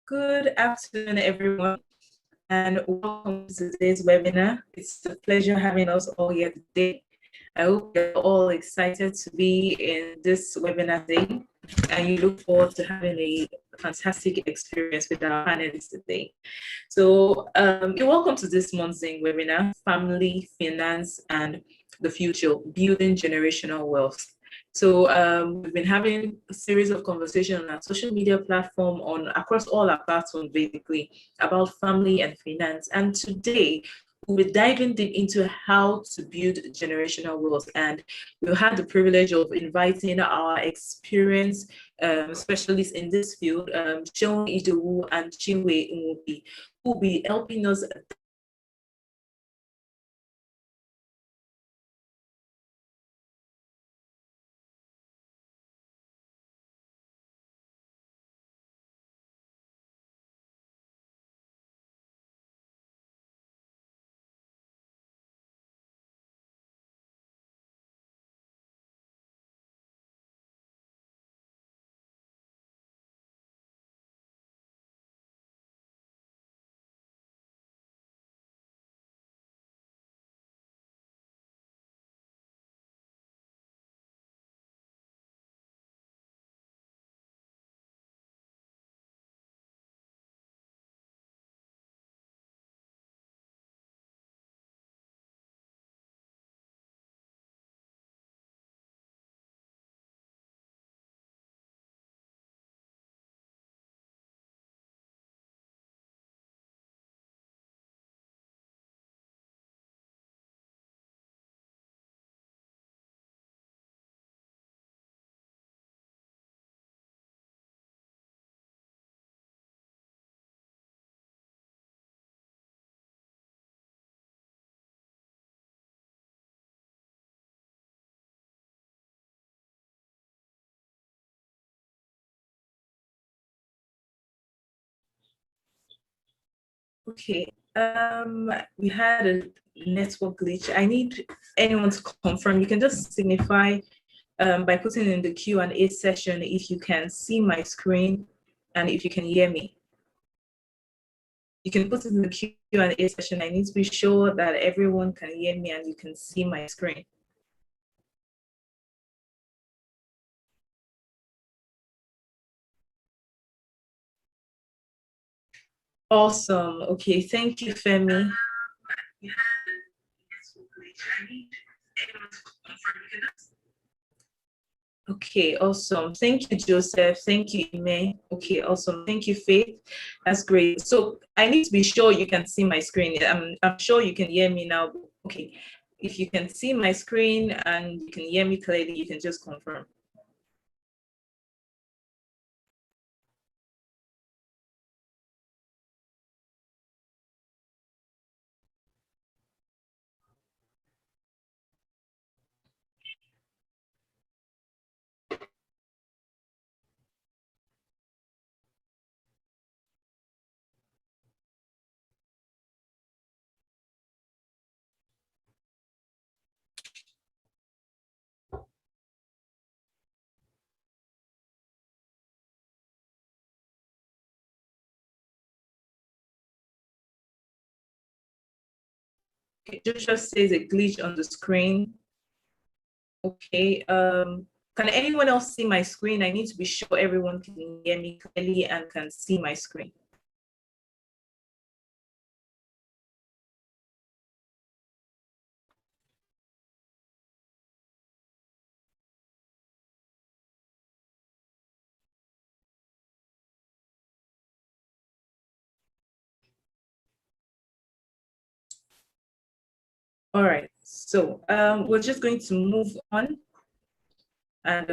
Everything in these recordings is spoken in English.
Good afternoon, everyone, and welcome to today's webinar. It's a pleasure having us all here today. I hope you're all excited to be in this webinar today, and you look forward to having a fantastic experience with our panelists today. So you're welcome to this month's Zing webinar, Family, Finance, and the Future, Building Generational Wealth. So we've been having a series of conversations on our social media platform across all our platforms, basically, about family and finance. And today, we'll be diving deep into how to build generational wealth. And we'll have the privilege of inviting our experienced specialists in this field, Seun Idowu and Chinwe Nwobi, who will be helping us Okay, we had a network glitch. I need anyone to confirm. You can just signify by putting in the Q&A session if you can see my screen and if you can hear me. You can put it in the Q&A session. I need to be sure that everyone can hear me and you can see my screen. Awesome. Okay, thank you, Femi. Okay, awesome. Thank you, Joseph. Thank you, Ime. Okay, awesome. Thank you, Faith. That's great. So I need to be sure you can see my screen. I'm sure you can hear me now. Okay, if you can see my screen and you can hear me clearly, you can just confirm. Okay, Joshua says a glitch on the screen. Okay, can anyone else see my screen? I need to be sure everyone can hear me clearly and can see my screen. All right, so we're just going to move on. And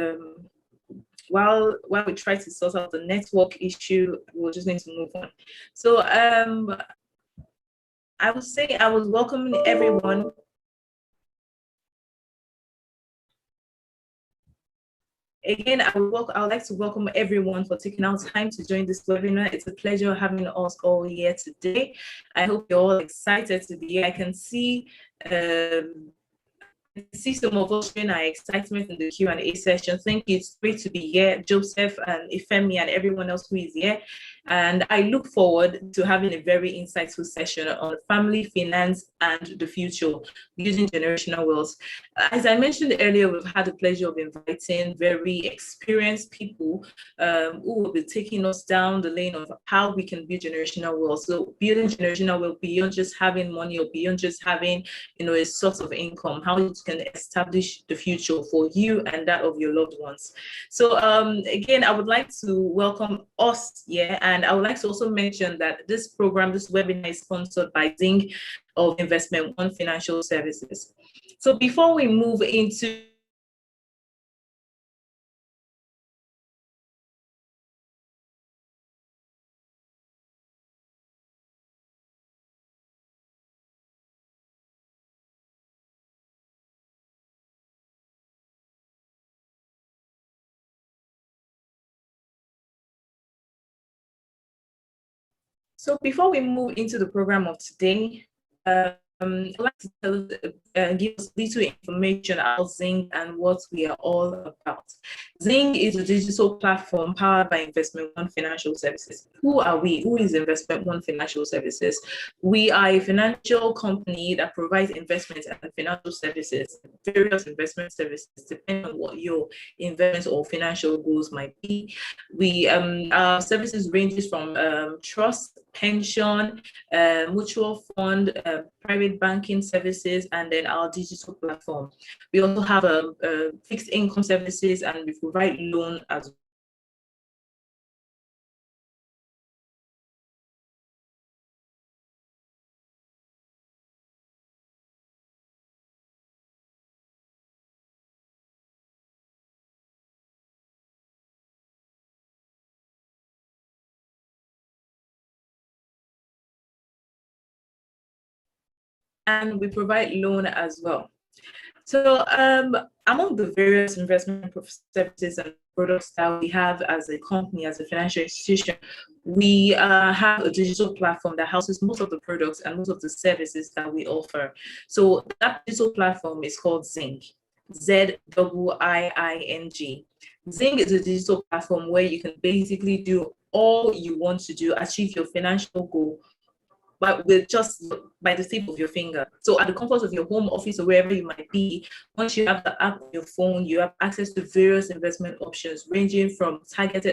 while we try to sort out the network issue, we're just going to move on. So I would say I was welcoming everyone. Again, I would like to welcome everyone for taking out time to join this webinar. It's a pleasure having us all here today. I hope you're all excited to be here. I can see some of us showing our excitement in the Q&A session. Thank you. It's great to be here, Joseph and Ifemi and everyone else who is here. And I look forward to having a very insightful session on family, finance, and the future, using generational wealth. As I mentioned earlier, we've had the pleasure of inviting very experienced people who will be taking us down the lane of how we can build generational wealth. So building generational wealth beyond just having money or beyond just having, a source of income, how you can establish the future for you and that of your loved ones. So again, I would like to welcome us, and I would like to also mention that this webinar is sponsored by Zinc of Investment One Financial Services. So before we move into the program of today, I'd like to give us little information about Zinc and what we are all about. Zinc is a digital platform powered by Investment One Financial Services. Who are we? Who is Investment One Financial Services? We are a financial company that provides investment and financial services, various investment services, depending on what your investment or financial goals might be. Our services ranges from trust, pension, mutual fund, private banking services, and then our digital platform. We also have a fixed income services, and we provide loan as well. And we provide loan as well. So among the various investment services and products that we have as a company, as a financial institution, we have a digital platform that houses most of the products and most of the services that we offer. So that digital platform is called Zinc, ZIIING. Zinc is a digital platform where you can basically do all you want to do, achieve your financial goal, but with just by the tip of your finger. So at the comfort of your home office or wherever you might be, once you have the app on your phone, you have access to various investment options ranging from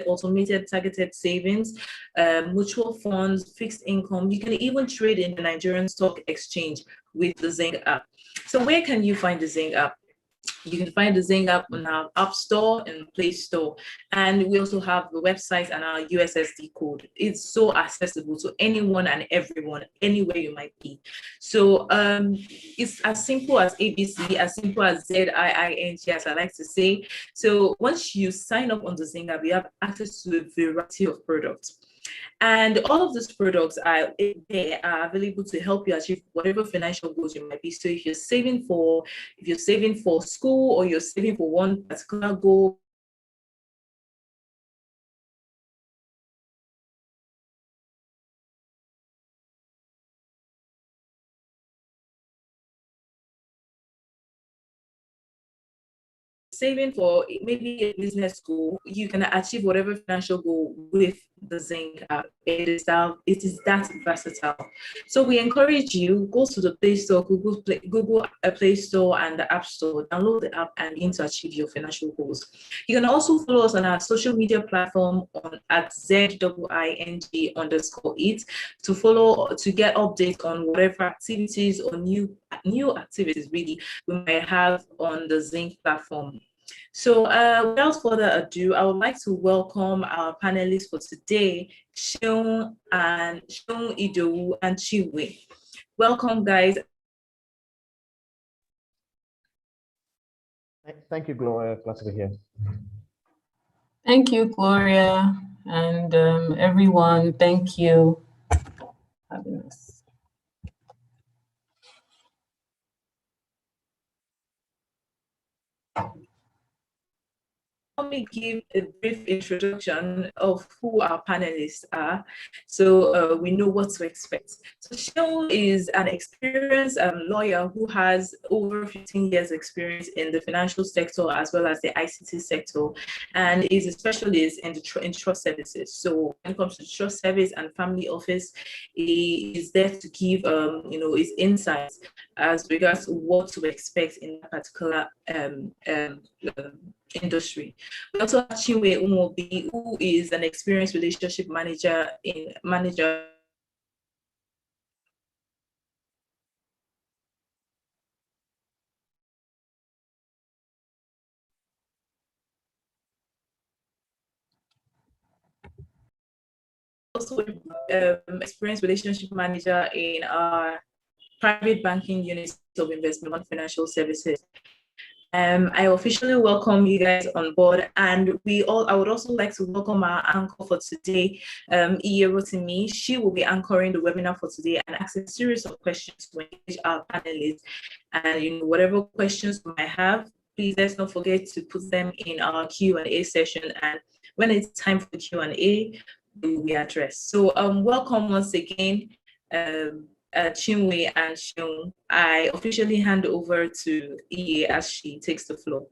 automated targeted savings, mutual funds, fixed income. You can even trade in the Nigerian Stock Exchange with the Zinc app. So where can you find the Zinc app? You can find the Zinc app on our App Store and Play Store. And we also have the website and our USSD code. It's so accessible to anyone and everyone, anywhere you might be. So it's as simple as ABC, as simple as ZIING, as I like to say. So once you sign up on the Zinc app, you have access to a variety of products. And all of these products are available to help you achieve whatever financial goals you might be. So if you're saving for school, or you're saving for one particular goal, saving for maybe a business goal, you can achieve whatever financial goal with the Zinc app. It is that versatile. So we encourage you, go to the Play Store, Google Play Store and the App Store, download the app and begin to achieve your financial goals. You can also follow us on our social media platform at ZIING_it to get updates on whatever activities or new activities really we might have on the Zinc platform. So without further ado, I would like to welcome our panelists for today, Seun Idowu and Chiwe. Welcome, guys. Thank you, Gloria. Glad to be here. Thank you, Gloria, and everyone. Thank you for having us. let me give a brief introduction of who our panelists are, so we know what to expect. So Sheol is an experienced lawyer who has over 15 years experience in the financial sector as well as the ICT sector, and is a specialist in in trust services. So when it comes to trust service and family office, he is there to give his insights as regards to what to expect in that particular industry. We also have Chinwe Umobi, who is an experienced relationship manager. Also, experienced relationship manager in our private banking units of investment financial services. I officially welcome you guys on board, and I would also like to welcome our anchor for today, Iya Rotimi. She will be anchoring the webinar for today and asking a series of questions to engage our panelists. And whatever questions you might have, please let's not forget to put them in our Q&A session. And when it's time for Q&A, they will be addressed. So welcome once again. Chinwe and Sheol. I officially hand over to Iye as she takes the floor.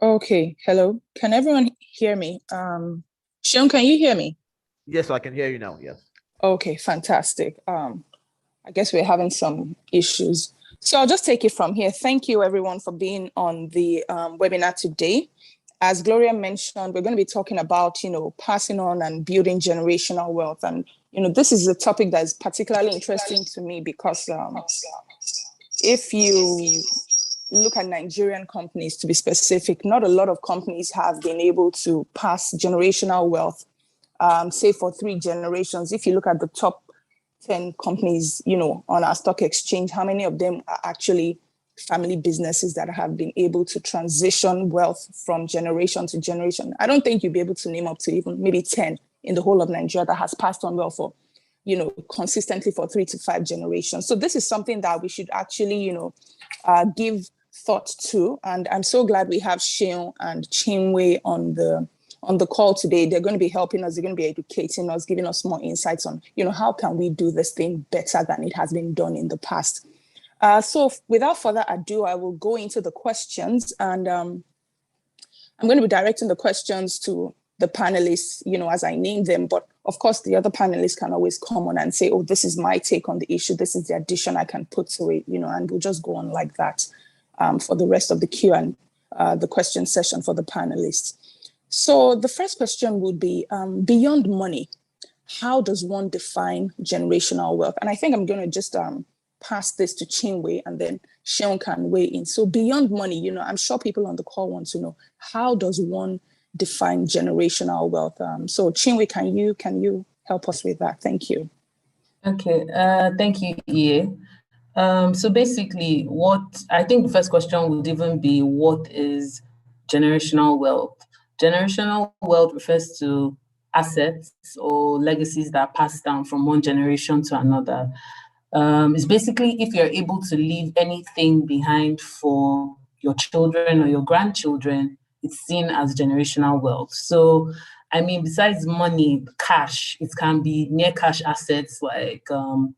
Okay, hello. Can everyone hear me? Sean, can you hear me? Yes, I can hear you now. Yes. Okay, fantastic. I guess we're having some issues. So I'll just take it from here. Thank you everyone for being on the webinar today. As Gloria mentioned, we're going to be talking about, passing on and building generational wealth. And, this is a topic that is particularly interesting to me because if you look at Nigerian companies, to be specific, not a lot of companies have been able to pass generational wealth, say for 3 generations. If you look at the top 10 companies, on our stock exchange, how many of them are actually family businesses that have been able to transition wealth from generation to generation? I don't think you'll be able to name up to even maybe 10 in the whole of Nigeria that has passed on wealth for, consistently for 3 to 5 generations. So this is something that we should actually, give thought to. And I'm so glad we have Seun and Chinwe on the call today. They're going to be helping us. They're going to be educating us, giving us more insights on, how can we do this thing better than it has been done in the past. So without further ado, I will go into the questions, and I'm going to be directing the questions to the panelists, as I name them. But of course, the other panelists can always come on and say, oh, this is my take on the issue. This is the addition I can put to it, and we'll just go on like that for the rest of the Q and the question session for the panelists. So the first question would be, beyond money, how does one define generational wealth? And I think I'm going to just pass this to Chinwe, and then Seun can weigh in. So beyond money, I'm sure people on the call want to know, how does one define generational wealth? So Chinwe, can you help us with that? Thank you. Okay, thank you, Ie. So basically, I think the first question would even be, what is generational wealth? Generational wealth refers to assets or legacies that are passed down from one generation to another. It's basically if you're able to leave anything behind for your children or your grandchildren, it's seen as generational wealth. So, I mean, besides money, cash, it can be near cash assets like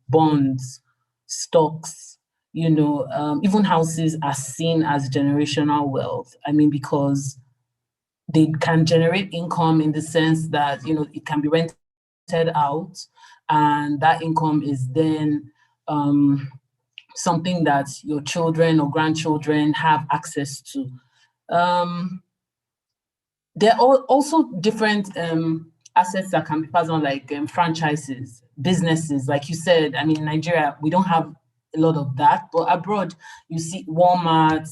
bonds, stocks, even houses are seen as generational wealth. I mean, because they can generate income in the sense that, it can be rented out, and that income is then something that your children or grandchildren have access to. There are also different assets that can be passed on, like franchises, businesses. Like you said, I mean, in Nigeria, we don't have a lot of that, but abroad, you see Walmart,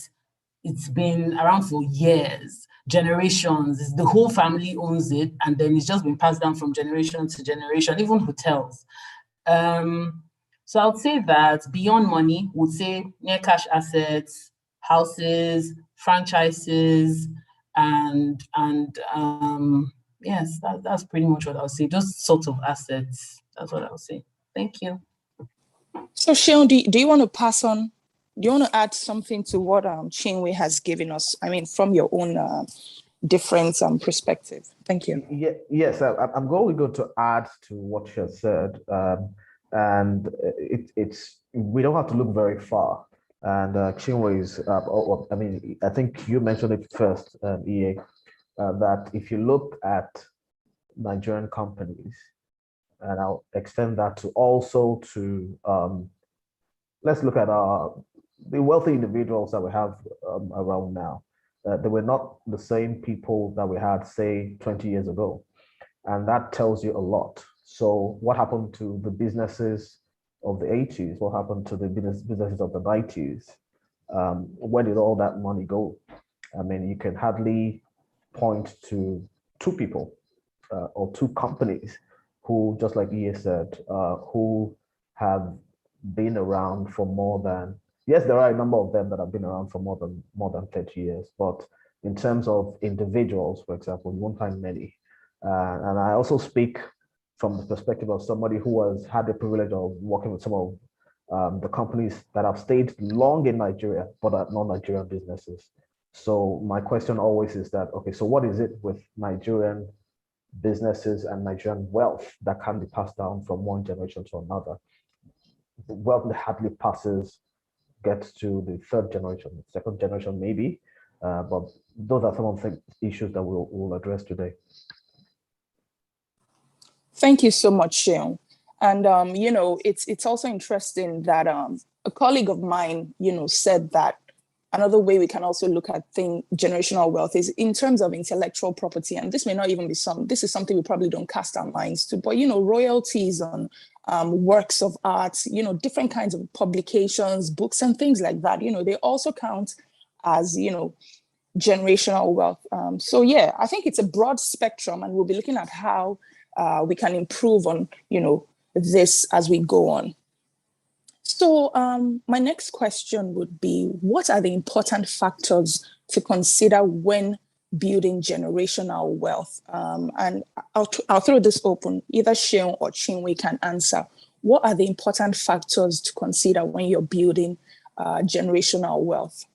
it's been around for years, generations. The whole family owns it, and then it's just been passed down from generation to generation, even hotels. So I would say that beyond money, would say near cash assets, houses, franchises, and yes, that's pretty much what I would say. Those sorts of assets. That's what I would say. Thank you. So Seun, do you want to pass on? Do you want to add something to what Chinwe has given us? I mean, from your own different perspective. Thank you. Yes, I'm going to add to what she has said, and it's we don't have to look very far. And Chinwe is, I mean, I think you mentioned it first, EA, that if you look at Nigerian companies, and I'll extend that to also to let's look at the wealthy individuals that we have around now. They were not the same people that we had, say, 20 years ago. And that tells you a lot. So what happened to the businesses of the 80s? What happened to the businesses of the 90s? Where did all that money go? I mean, you can hardly point to 2 people or 2 companies who, just like Ie said, who have been around for more than, yes, there are a number of them that have been around for more than 30 years, but in terms of individuals, for example, you won't find many. And I also speak from the perspective of somebody who has had the privilege of working with some of the companies that have stayed long in Nigeria, but are non-Nigerian businesses. So my question always is that, okay, so what is it with Nigerian businesses and Nigerian wealth that can be passed down from one generation to another? The wealth that hardly passes, gets to the 3rd generation, 2nd generation maybe, But those are some of the issues that we'll address today. Thank you so much, Sheon. And it's also interesting that a colleague of mine, said that another way we can also look at generational wealth is in terms of intellectual property. And this may not even be this is something we probably don't cast our minds to, but, royalties on works of art, different kinds of publications, books and things like that, they also count as, generational wealth. So yeah, I think it's a broad spectrum, and we'll be looking at how we can improve on, this as we go on. So my next question would be, what are the important factors to consider when building generational wealth? And I'll throw this open, either Sheon or Chinwe can answer. What are the important factors to consider when you're building generational wealth?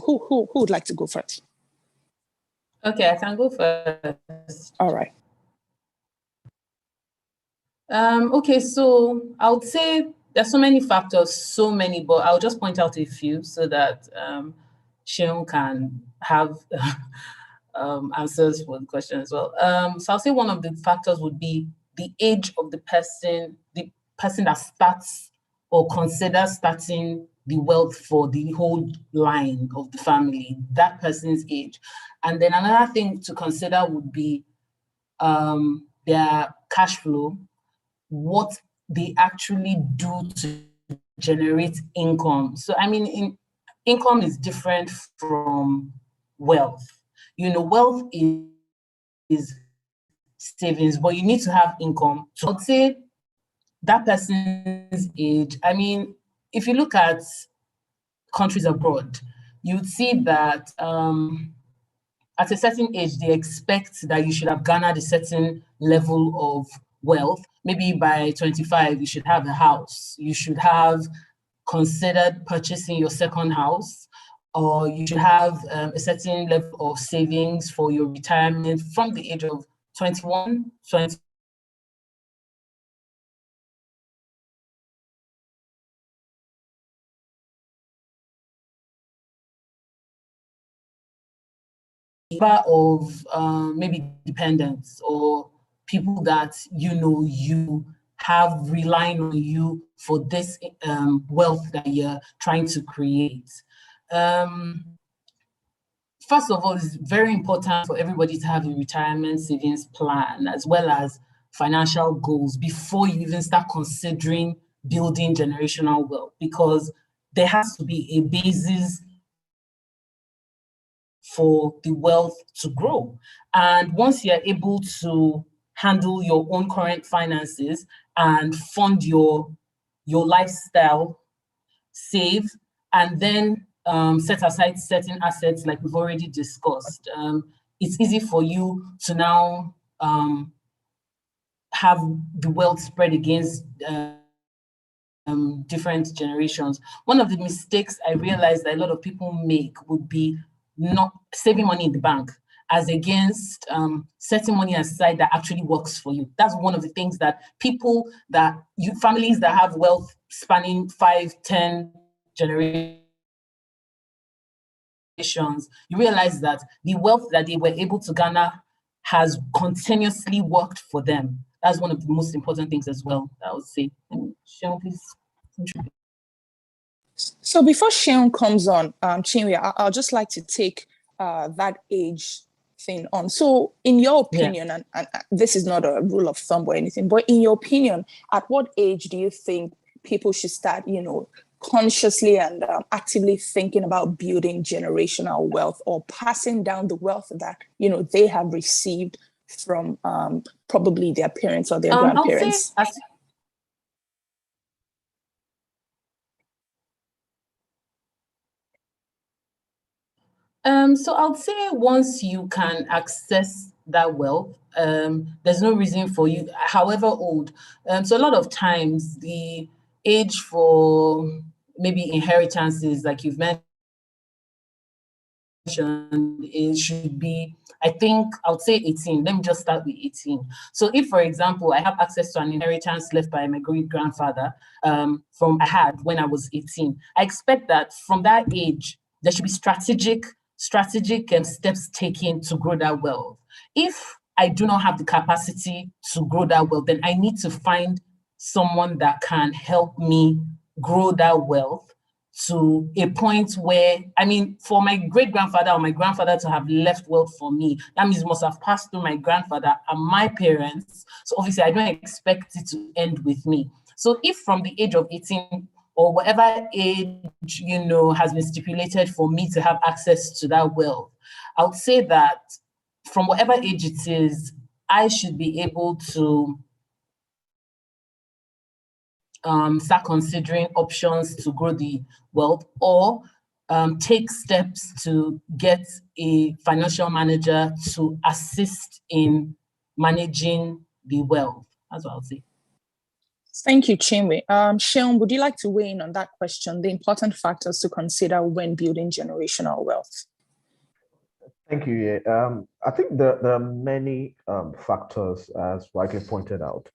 Who would like to go first? Okay, I can go first. All right. Okay, so I would say there's so many factors, but I'll just point out a few so that Sheon can have answers for the question as well. So I'll say one of the factors would be the age of the person that starts or considers starting the wealth for the whole line of the family, that person's age. And then another thing to consider would be their cash flow, what they actually do to generate income. So, I mean, income is different from wealth. Wealth is savings, but you need to have income. So I'd say that person's age, I mean, if you look at countries abroad, you'd see that at a certain age, they expect that you should have garnered a certain level of wealth. Maybe by 25, you should have a house. You should have considered purchasing your second house, or you should have a certain level of savings for your retirement from the age of 21, 20. Of maybe dependents or people that you have relying on you for this wealth that you're trying to create. First of all, it's very important for everybody to have a retirement savings plan as well as financial goals before you even start considering building generational wealth, because there has to be a basis for the wealth to grow. And once you're able to handle your own current finances and fund your lifestyle, save, and then set aside certain assets like we've already discussed, it's easy for you to now have the wealth spread against different generations. One of the mistakes I realized that a lot of people make would be not saving money in the bank as against setting money aside that actually works for you. That's one of the things that families that have wealth spanning 5, 10 generations, you realize that the wealth that they were able to garner has continuously worked for them. That's one of the most important things as well, I would say. Sheon, please contribute. So before Sheon comes on, Chinwe, I'll just like to take that age thing on. So in your opinion, and this is not a rule of thumb or anything, but in your opinion, at what age do you think people should start, consciously and actively thinking about building generational wealth or passing down the wealth that, they have received from probably their parents or their grandparents? So I would say once you can access that wealth, there's no reason for you, however old. So a lot of times the age for maybe inheritances, like you've mentioned, it should be, I think I would say 18. Let me just start with 18. So if, for example, I have access to an inheritance left by my great-grandfather I had when I was 18, I expect that from that age, there should be strategic strategic steps taken to grow that wealth. If I do not have the capacity to grow that wealth, then I need to find someone that can help me grow that wealth to a point where, I mean, for my great-grandfather or my grandfather to have left wealth for me, that means it must have passed through my grandfather and my parents. So obviously I don't expect it to end with me. So if from the age of 18 or whatever age, has been stipulated for me to have access to that wealth, I would say that from whatever age it is, I should be able to start considering options to grow the wealth, or take steps to get a financial manager to assist in managing the wealth. That's what I'll say. Thank you, Chinwe. Seun, would you like to weigh in on that question, the important factors to consider when building generational wealth? Thank you. I think there are many factors, as rightly pointed out,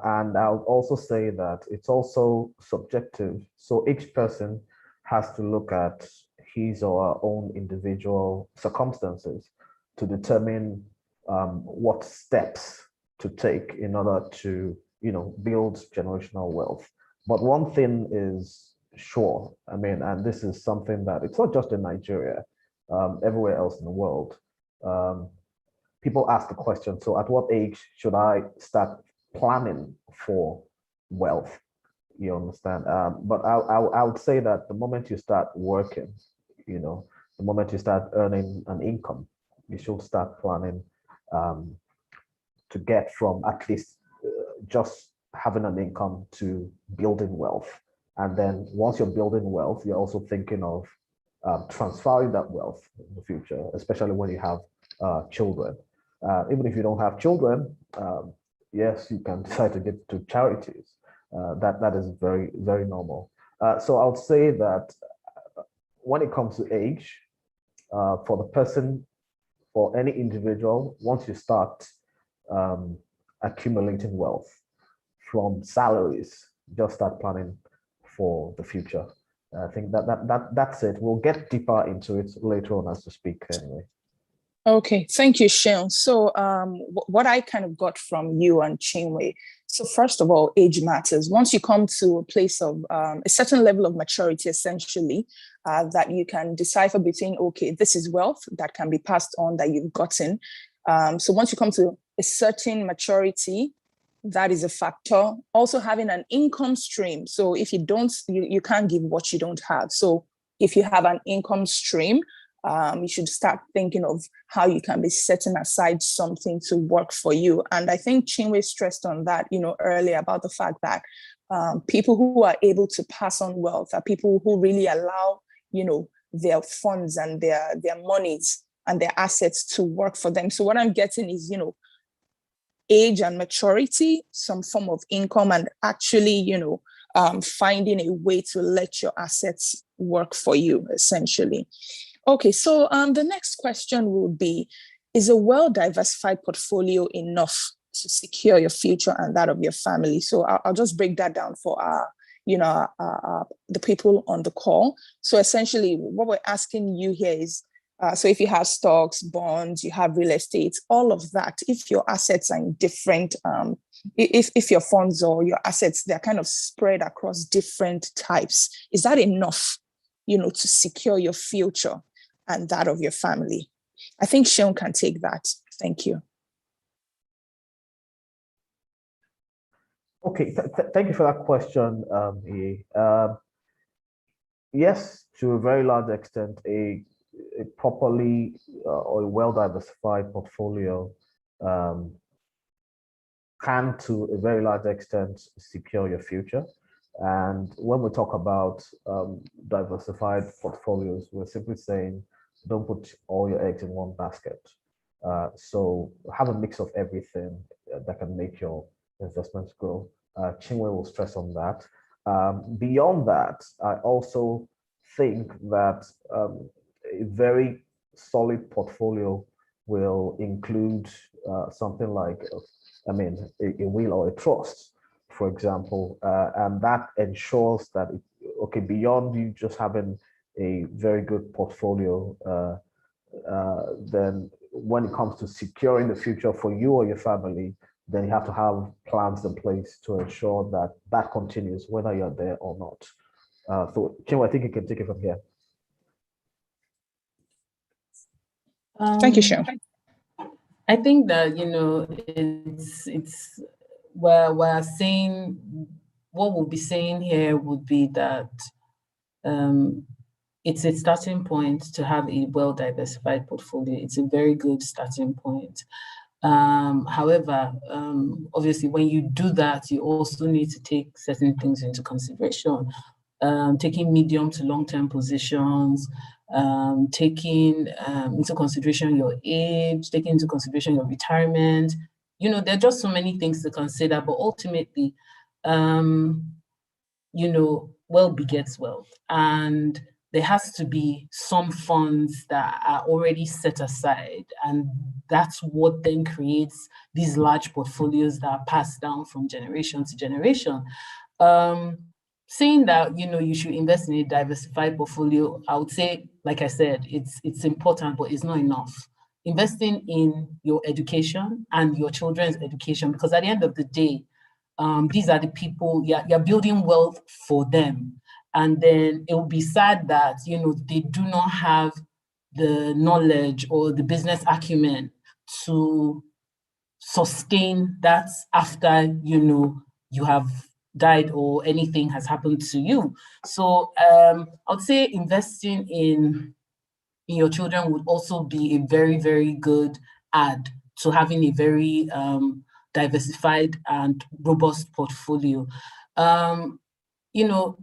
and I'll also say that it's also subjective. So each person has to look at his or her own individual circumstances to determine what steps to take in order to, build generational wealth. But one thing is sure, I mean, and this is something that it's not just in Nigeria, everywhere else in the world. People ask the question, so at what age should I start planning for wealth? You understand? But I would say that the moment you start working, the moment you start earning an income, you should start planning to get from at least just having an income to building wealth. And then once you're building wealth, you're also thinking of transferring that wealth in the future, especially when you have children. Even if you don't have children, yes, you can decide to give to charities. That is very, very normal. So I would say that when it comes to age, for the person, for any individual, once you start accumulating wealth from salaries, just start planning for the future. I think that's it. We'll get deeper into it later on as we speak anyway. Okay, thank you, Seun. So what I kind of got from you and Chinwe, so first of all, age matters. Once you come to a place of a certain level of maturity, essentially, that you can decipher between, okay, this is wealth that can be passed on that you've gotten. So once you come to a certain maturity, that is a factor. Also having an income stream. So if you don't, you can't give what you don't have. So if you have an income stream, you should start thinking of how you can be setting aside something to work for you. And I think Chinwe stressed on that, earlier about the fact that people who are able to pass on wealth are people who really allow, their funds and their monies and their assets to work for them. So what I'm getting is, age and maturity, some form of income, and actually, finding a way to let your assets work for you, essentially. Okay, so the next question would be, is a well-diversified portfolio enough to secure your future and that of your family? So I'll just break that down for the people on the call. So essentially, what we're asking you here is, so if you have stocks, bonds, you have real estate, all of that, if your assets are in different, if your funds or your assets, they're kind of spread across different types, is that enough, to secure your future and that of your family? I think Seun can take that. Thank you. Okay, thank you for that question, yes, to a very large extent, a properly or a well-diversified portfolio can, to a very large extent, secure your future. And when we talk about diversified portfolios, we're simply saying, don't put all your eggs in one basket. So have a mix of everything that can make your investments grow. Chinwe will stress on that. Beyond that, I also think that a very solid portfolio will include something like, a will or a trust, for example, and that ensures that, beyond you just having a very good portfolio, then when it comes to securing the future for you or your family, then you have to have plans in place to ensure that that continues, whether you're there or not. So, Kim, I think you can take it from here. Thank you, Sean. I think that, you know, it's we're saying, what we'll be saying here would be that it's a starting point to have a well-diversified portfolio. It's a very good starting point. However, obviously, when you do that, you also need to take certain things into consideration, taking medium to long-term positions, taking into consideration your age, taking into consideration your retirement. You know, there are just so many things to consider, but ultimately, you know, wealth begets wealth. And there has to be some funds that are already set aside. And that's what then creates these large portfolios that are passed down from generation to generation. Saying that, you know, you should invest in a diversified portfolio, I would say, like I said, it's important, but it's not enough. Investing in your education and your children's education, because at the end of the day, these are the people, you're building wealth for them. And then it will be sad that, you know, they do not have the knowledge or the business acumen to sustain that after, you know, you have died or anything has happened to you. So I would say investing in your children would also be a very, very good add to having a very diversified and robust portfolio. You know,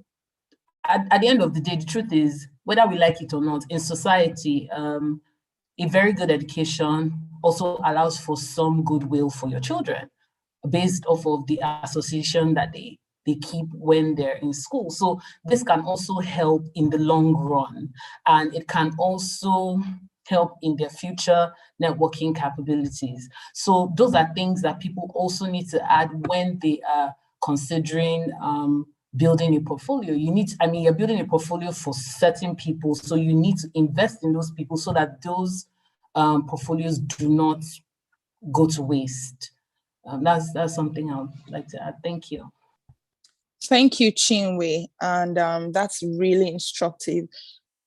at the end of the day, the truth is, whether we like it or not, in society, a very good education also allows for some goodwill for your children based off of the association that they keep when they're in school. So this can also help in the long run, and it can also help in their future networking capabilities. So those are things that people also need to add when they are considering building a portfolio. You're building a portfolio for certain people, so you need to invest in those people so that those portfolios do not go to waste. That's something I would like to add. Thank you. Thank you, Chinwe. And that's really instructive.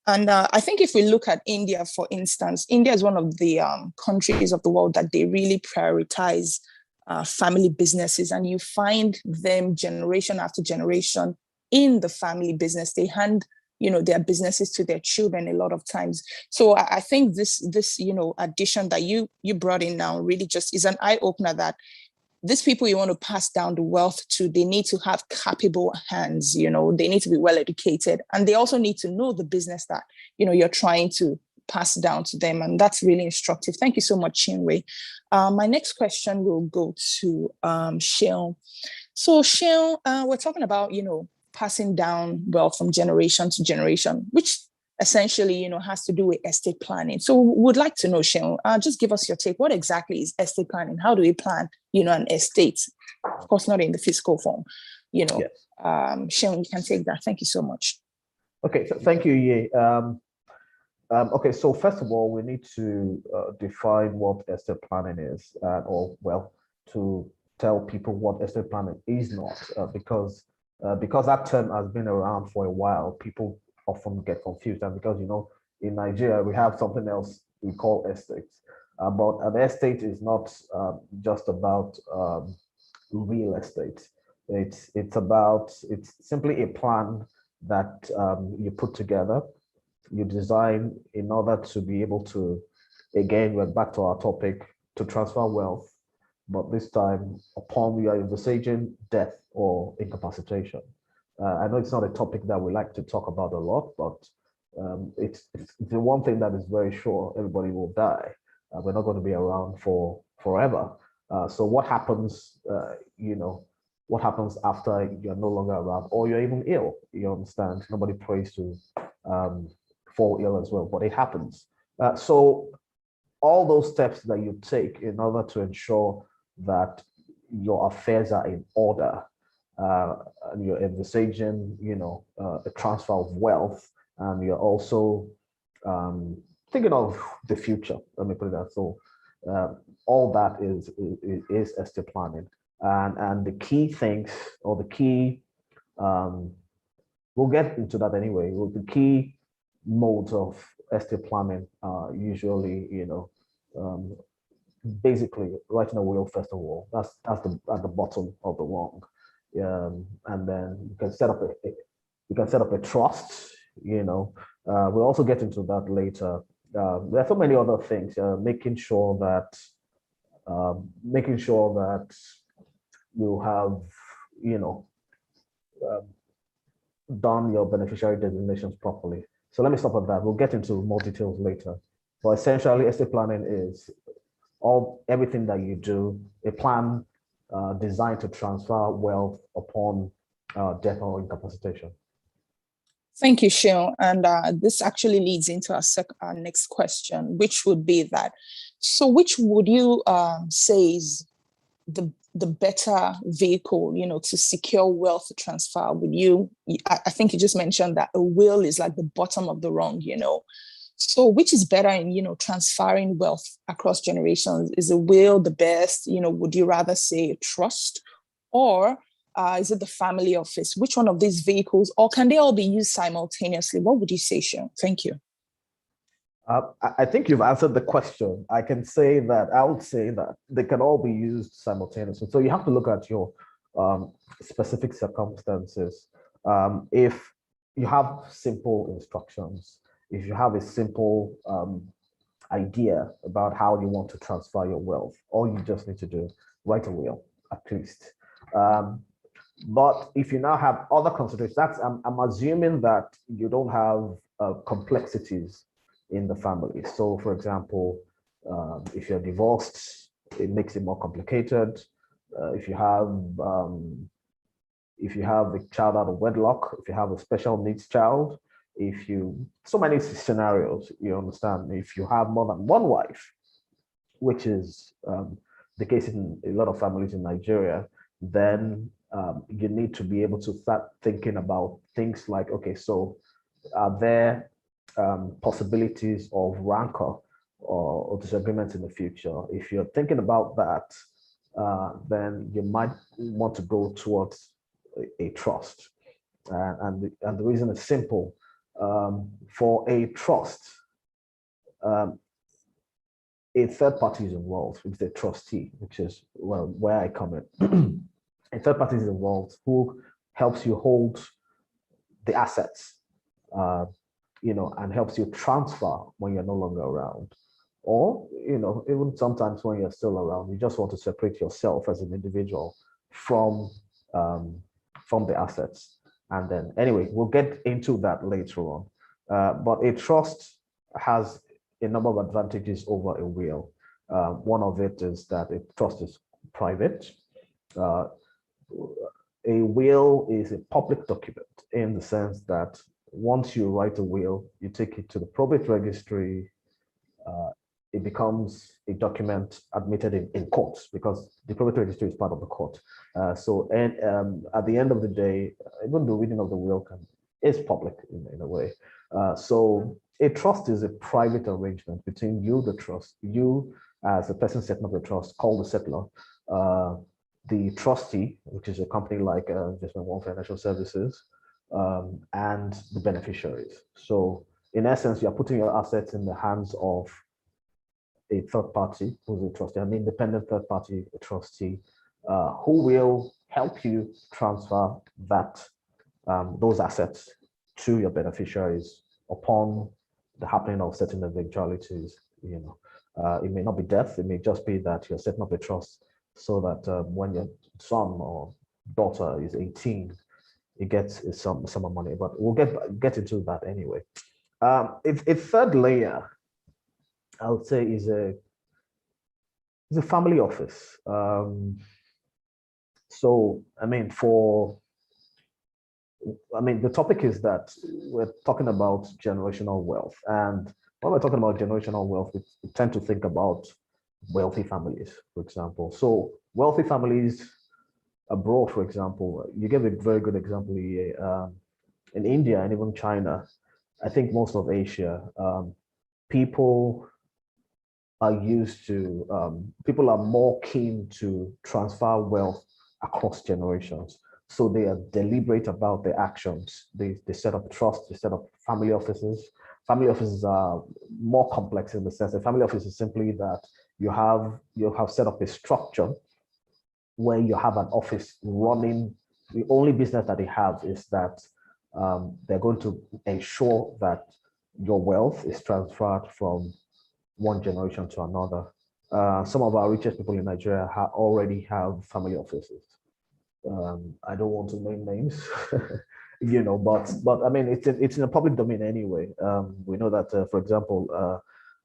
And I think if we look at India, for instance, India is one of the countries of the world that they really prioritize family businesses. And you find them generation after generation in the family business. They hand, you know, their businesses to their children a lot of times. So I think this you know, addition that you brought in now really just is an eye opener that these people you want to pass down the wealth to, they need to have capable hands, you know, they need to be well educated, and they also need to know the business that, you know, you're trying to pass down to them. And that's really instructive. Thank you so much, Chinwe. My next question will go to Sheil. So Sheil, we're talking about, you know, passing down wealth from generation to generation, which essentially, you know, has to do with estate planning. So would like to know, Sheil, just give us your take. What exactly is estate planning? How do we plan, you know, an estate? Of course, not in the physical form, you know. Yes. Sheil, you can take that. Thank you so much. Okay, so thank you, Ye. Okay, so first of all, we need to define what estate planning is, to tell people what estate planning is not, because that term has been around for a while. People often get confused, and because, you know, in Nigeria we have something else we call estates, but an estate is not just about real estate. It's simply a plan that you put together, you design in order to be able to, again, we're back to our topic, to transfer wealth, but this time upon your envisaging death or incapacitation. I know it's not a topic that we like to talk about a lot, but it's the one thing that is very sure: everybody will die. We're not going to be around for forever. So what happens, you know, what happens after you're no longer around, or you're even ill? You understand? Nobody prays to fall ill as well, but it happens. So all those steps that you take in order to ensure that your affairs are in order, you're envisaging, you know, a transfer of wealth, and you're also thinking of the future. Let me put it that. So all that is estate planning, and the key things or the key we'll get into that anyway. The key modes of estate planning are usually, basically writing a will first of all. That's at the bottom of the rung, and then you can set up a trust. We'll also get into that later. There are so many other things. Making sure that you have, done your beneficiary designations properly. So let me stop at that. We'll get into more details later. But essentially, estate planning is everything that you do, a plan designed to transfer wealth upon death or incapacitation. Thank you, Seun. And this actually leads into our next question, which would be that. So which would you say is the better vehicle, to secure wealth transfer? I think you just mentioned that a will is like the bottom of the rung, So which is better in, transferring wealth across generations? Is a will the best? Would you rather say a trust, or is it the family office? Which one of these vehicles, or can they all be used simultaneously? What would you say, Seun? Thank you. I think you've answered the question. I would say that they can all be used simultaneously. So you have to look at your specific circumstances. If you have simple instructions, if you have a simple idea about how you want to transfer your wealth, all you just need to do, write a will, at least. But if you now have other considerations, I'm assuming that you don't have complexities in the family. So, for example, if you're divorced, it makes it more complicated. If you have a child out of wedlock, if you have a special needs child, so many scenarios, you understand. If you have more than one wife, which is the case in a lot of families in Nigeria, then you need to be able to start thinking about things like, okay, so are there possibilities of rancor or disagreements in the future? If you're thinking about that, then you might want to go towards a trust. And the reason is simple. For a trust, a third party is involved, which is a trustee, which is where I come in. A third party is involved who helps you hold the assets, and helps you transfer when you're no longer around. Or, even sometimes when you're still around, you just want to separate yourself as an individual from the assets. And then, anyway, we'll get into that later on. But a trust has a number of advantages over a will. One of it is that a trust is private. A will is a public document in the sense that once you write a will, you take it to the probate registry, it becomes a document admitted in courts because the probate registry is part of the court. So at the end of the day, even the reading of the will is public in a way. So a trust is a private arrangement between you as a person setting up the trust, called the settlor, the trustee, which is a company like Investment One Financial Services, and the beneficiaries. So in essence, you're putting your assets in the hands of a third party who's a trustee, an independent third party trustee, who will help you transfer those assets to your beneficiaries upon the happening of certain eventualities. It may not be death, it may just be that you're setting up a trust so that when your son or daughter is 18, it gets some of money, but we'll get into that anyway. A third layer, I would say, is a family office. So, the topic is that we're talking about generational wealth. And when we're talking about generational wealth, we tend to think about wealthy families, for example. So wealthy families abroad, for example, you gave a very good example here, in India and even China, I think most of Asia, people are used to, people are more keen to transfer wealth across generations. So they are deliberate about their actions. They set up trust, they set up family offices. Family offices are more complex in the sense that family office is simply that you have set up a structure where you have an office running. The only business that they have is that they're going to ensure that your wealth is transferred from one generation to another. Some of our richest people in Nigeria already have family offices. I don't want to name names, but I mean it's in the public domain anyway. We know that, for example,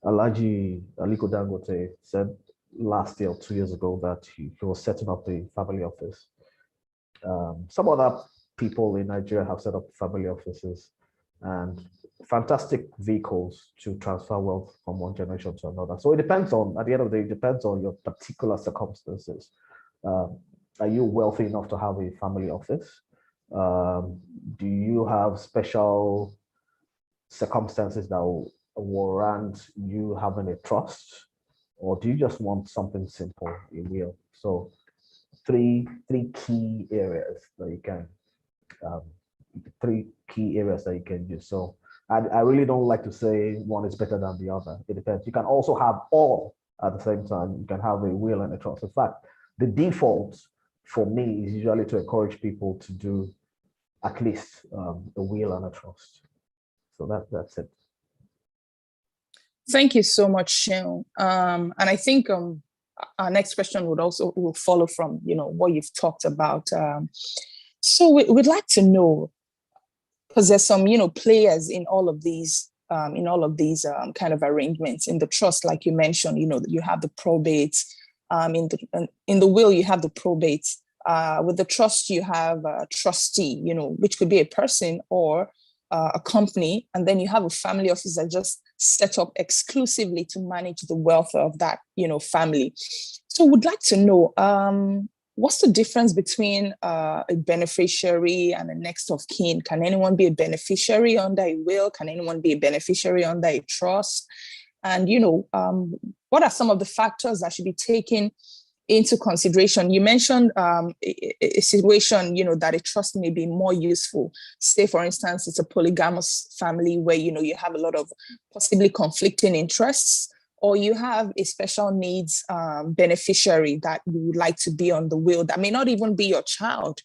Alhaji Aliko Dangote said last year or 2 years ago that he was setting up a family office. Some other people in Nigeria have set up family offices and fantastic vehicles to transfer wealth from one generation to another. So it depends on, at the end of the day, it depends on your particular circumstances. Are you wealthy enough to have a family office? Do you have special circumstances that will warrant you having a trust? Or do you just want something simple, a will? So three key areas that you can use. So I really don't like to say one is better than the other. It depends. You can also have all at the same time. You can have a will and a trust. In fact, the default for me is usually to encourage people to do at least a will and a trust. So that's it. Thank you so much, Seun. And I think our next question will follow from what you've talked about. So we'd like to know, because there's some players in all of these kind of arrangements. In the trust, like you mentioned, you have the probate. In the will, you have the probate. With the trust, you have a trustee, which could be a person or a company, and then you have a family office that just set up exclusively to manage the wealth of that, family. So would like to know, what's the difference between a beneficiary and a next of kin? Can anyone be a beneficiary under a will? Can anyone be a beneficiary under a trust? And, what are some of the factors that should be taken into consideration? You mentioned a situation, that a trust may be more useful. Say, for instance, it's a polygamous family where, you have a lot of possibly conflicting interests, or you have a special needs beneficiary that you would like to be on the will that may not even be your child,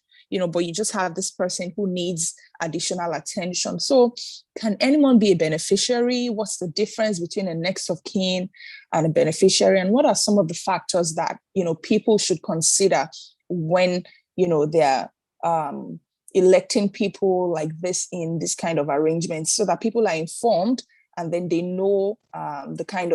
but you just have this person who needs additional attention. So can anyone be a beneficiary? What's the difference between a next of kin and a beneficiary? And what are some of the factors that, people should consider when, they're electing people like this in this kind of arrangements, so that people are informed and then they know the kind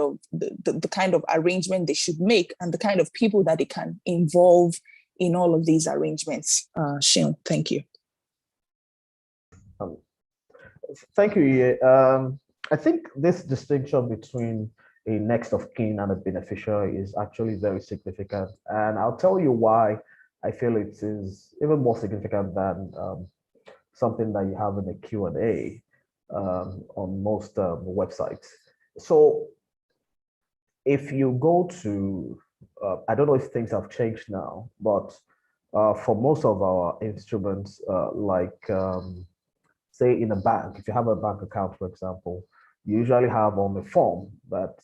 of arrangement they should make and the kind of people that they can involve in all of these arrangements. Seun, thank you. Thank you, Iye. I think this distinction between a next of kin and a beneficiary is actually very significant. And I'll tell you why I feel it is even more significant than something that you have in a Q&A on most websites. So if you go to, I don't know if things have changed now, but for most of our instruments, say in a bank, if you have a bank account, for example, you usually have on the form that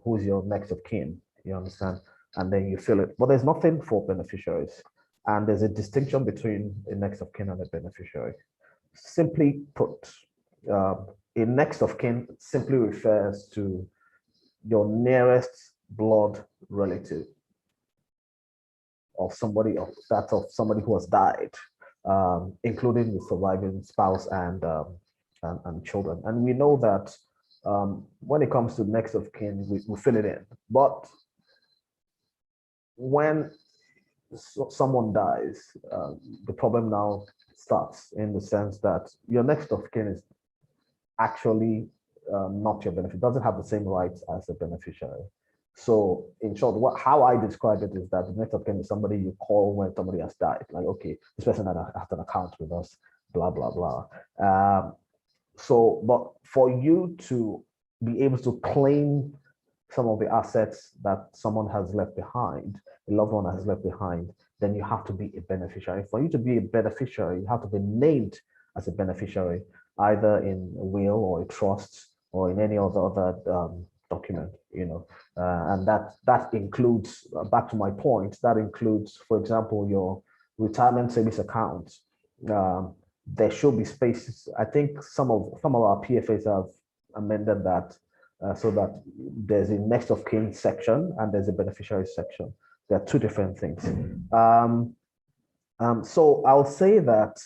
who's your next of kin, you understand? And then you fill it, but there's nothing for beneficiaries. And there's a distinction between a next of kin and a beneficiary. Simply put, a next of kin simply refers to your nearest blood relative of somebody who has died, including the surviving spouse and children. And we know that when it comes to next of kin, we fill it in. But when someone dies, the problem now starts, in the sense that your next of kin is actually not your benefit, doesn't have the same rights as a beneficiary. So in short, how I describe it is that the next of kin is somebody you call when somebody has died. Like, okay, this person has an account with us, blah, blah, blah. So, but for you to be able to claim some of the assets that someone has left behind, a loved one has left behind, then you have to be a beneficiary. For you to be a beneficiary, you have to be named as a beneficiary, either in a will or a trust or in any other document, and that includes, back to my point, that includes, for example, your retirement savings account. There should be spaces. I think some of our PFAs have amended that so that there's a next of kin section and there's a beneficiary section. There are two different things. So I'll say that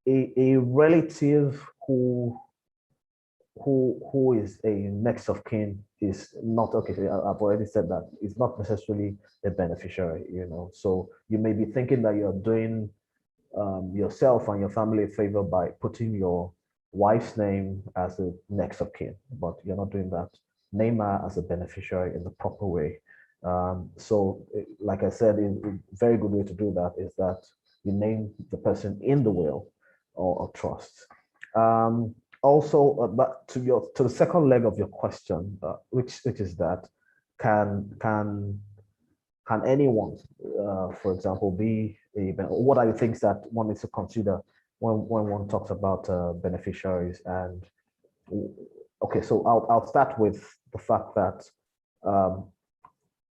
a relative who is a next of kin is not, okay, I've already said that, it's not necessarily a beneficiary, So you may be thinking that you're doing yourself and your family a favor by putting your wife's name as a next of kin, but you're not doing that. Name her as a beneficiary in the proper way. So like I said, a very good way to do that is that you name the person in the will or trust. Also, but to the second leg of your question, which is that can anyone, for example, be what are the things that one needs to consider when one talks about beneficiaries? And okay, so I'll start with the fact that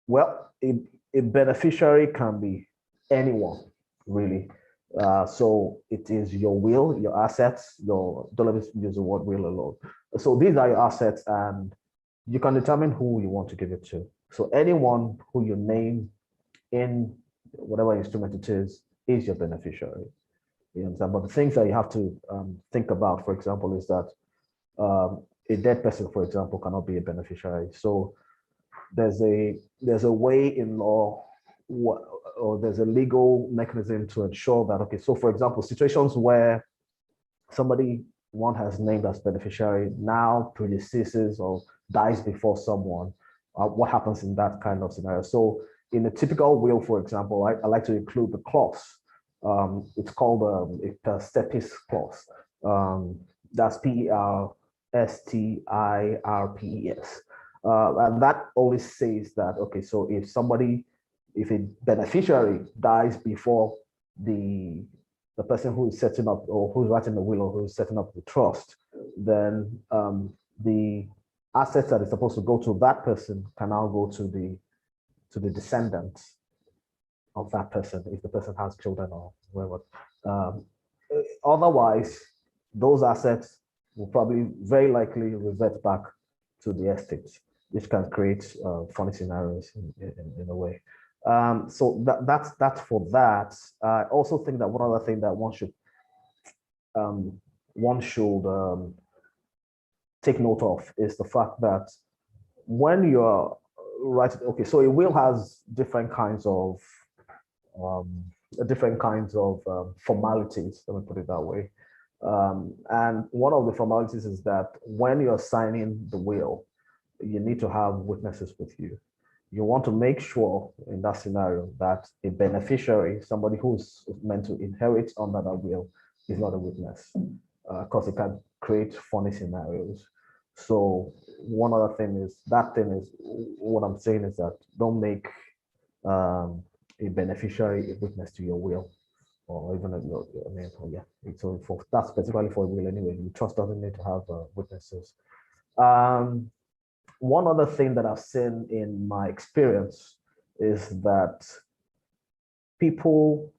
well, a beneficiary can be anyone, really. So it is your will, your assets, don't let me use the word will alone. So these are your assets, and you can determine who you want to give it to. So anyone who you name in whatever instrument it is your beneficiary. You understand? But the things that you have to think about, for example, is that a dead person, for example, cannot be a beneficiary. So there's a way in law, or there's a legal mechanism to ensure that, okay, so for example, situations where one has named as beneficiary now predeceases or dies before someone, what happens in that kind of scenario? So in a typical will, for example, I like to include the clause. It's called a per stepis clause. That's PERSTIRPES. And that always says that, okay, so if a beneficiary dies before the person who is setting up, or who's writing the will, or who's setting up the trust, then the assets that is supposed to go to that person can now go to the descendants of that person, if the person has children or whatever. Otherwise, those assets will probably very likely revert back to the estate, which can create funny scenarios in a way. So that's for that. I also think that one other thing that one should take note of is the fact that when you're writing, okay, so a will has different kinds of formalities, let me put it that way. And one of the formalities is that when you're signing the will, you need to have witnesses with you. You want to make sure in that scenario that a beneficiary, somebody who's meant to inherit under that will, is not a witness, because it can create funny scenarios. So one other thing is, what I'm saying is that don't make a beneficiary a witness to your will, or even so that's specifically for a will anyway. The trust doesn't need to have witnesses. One other thing that I've seen in my experience is that people,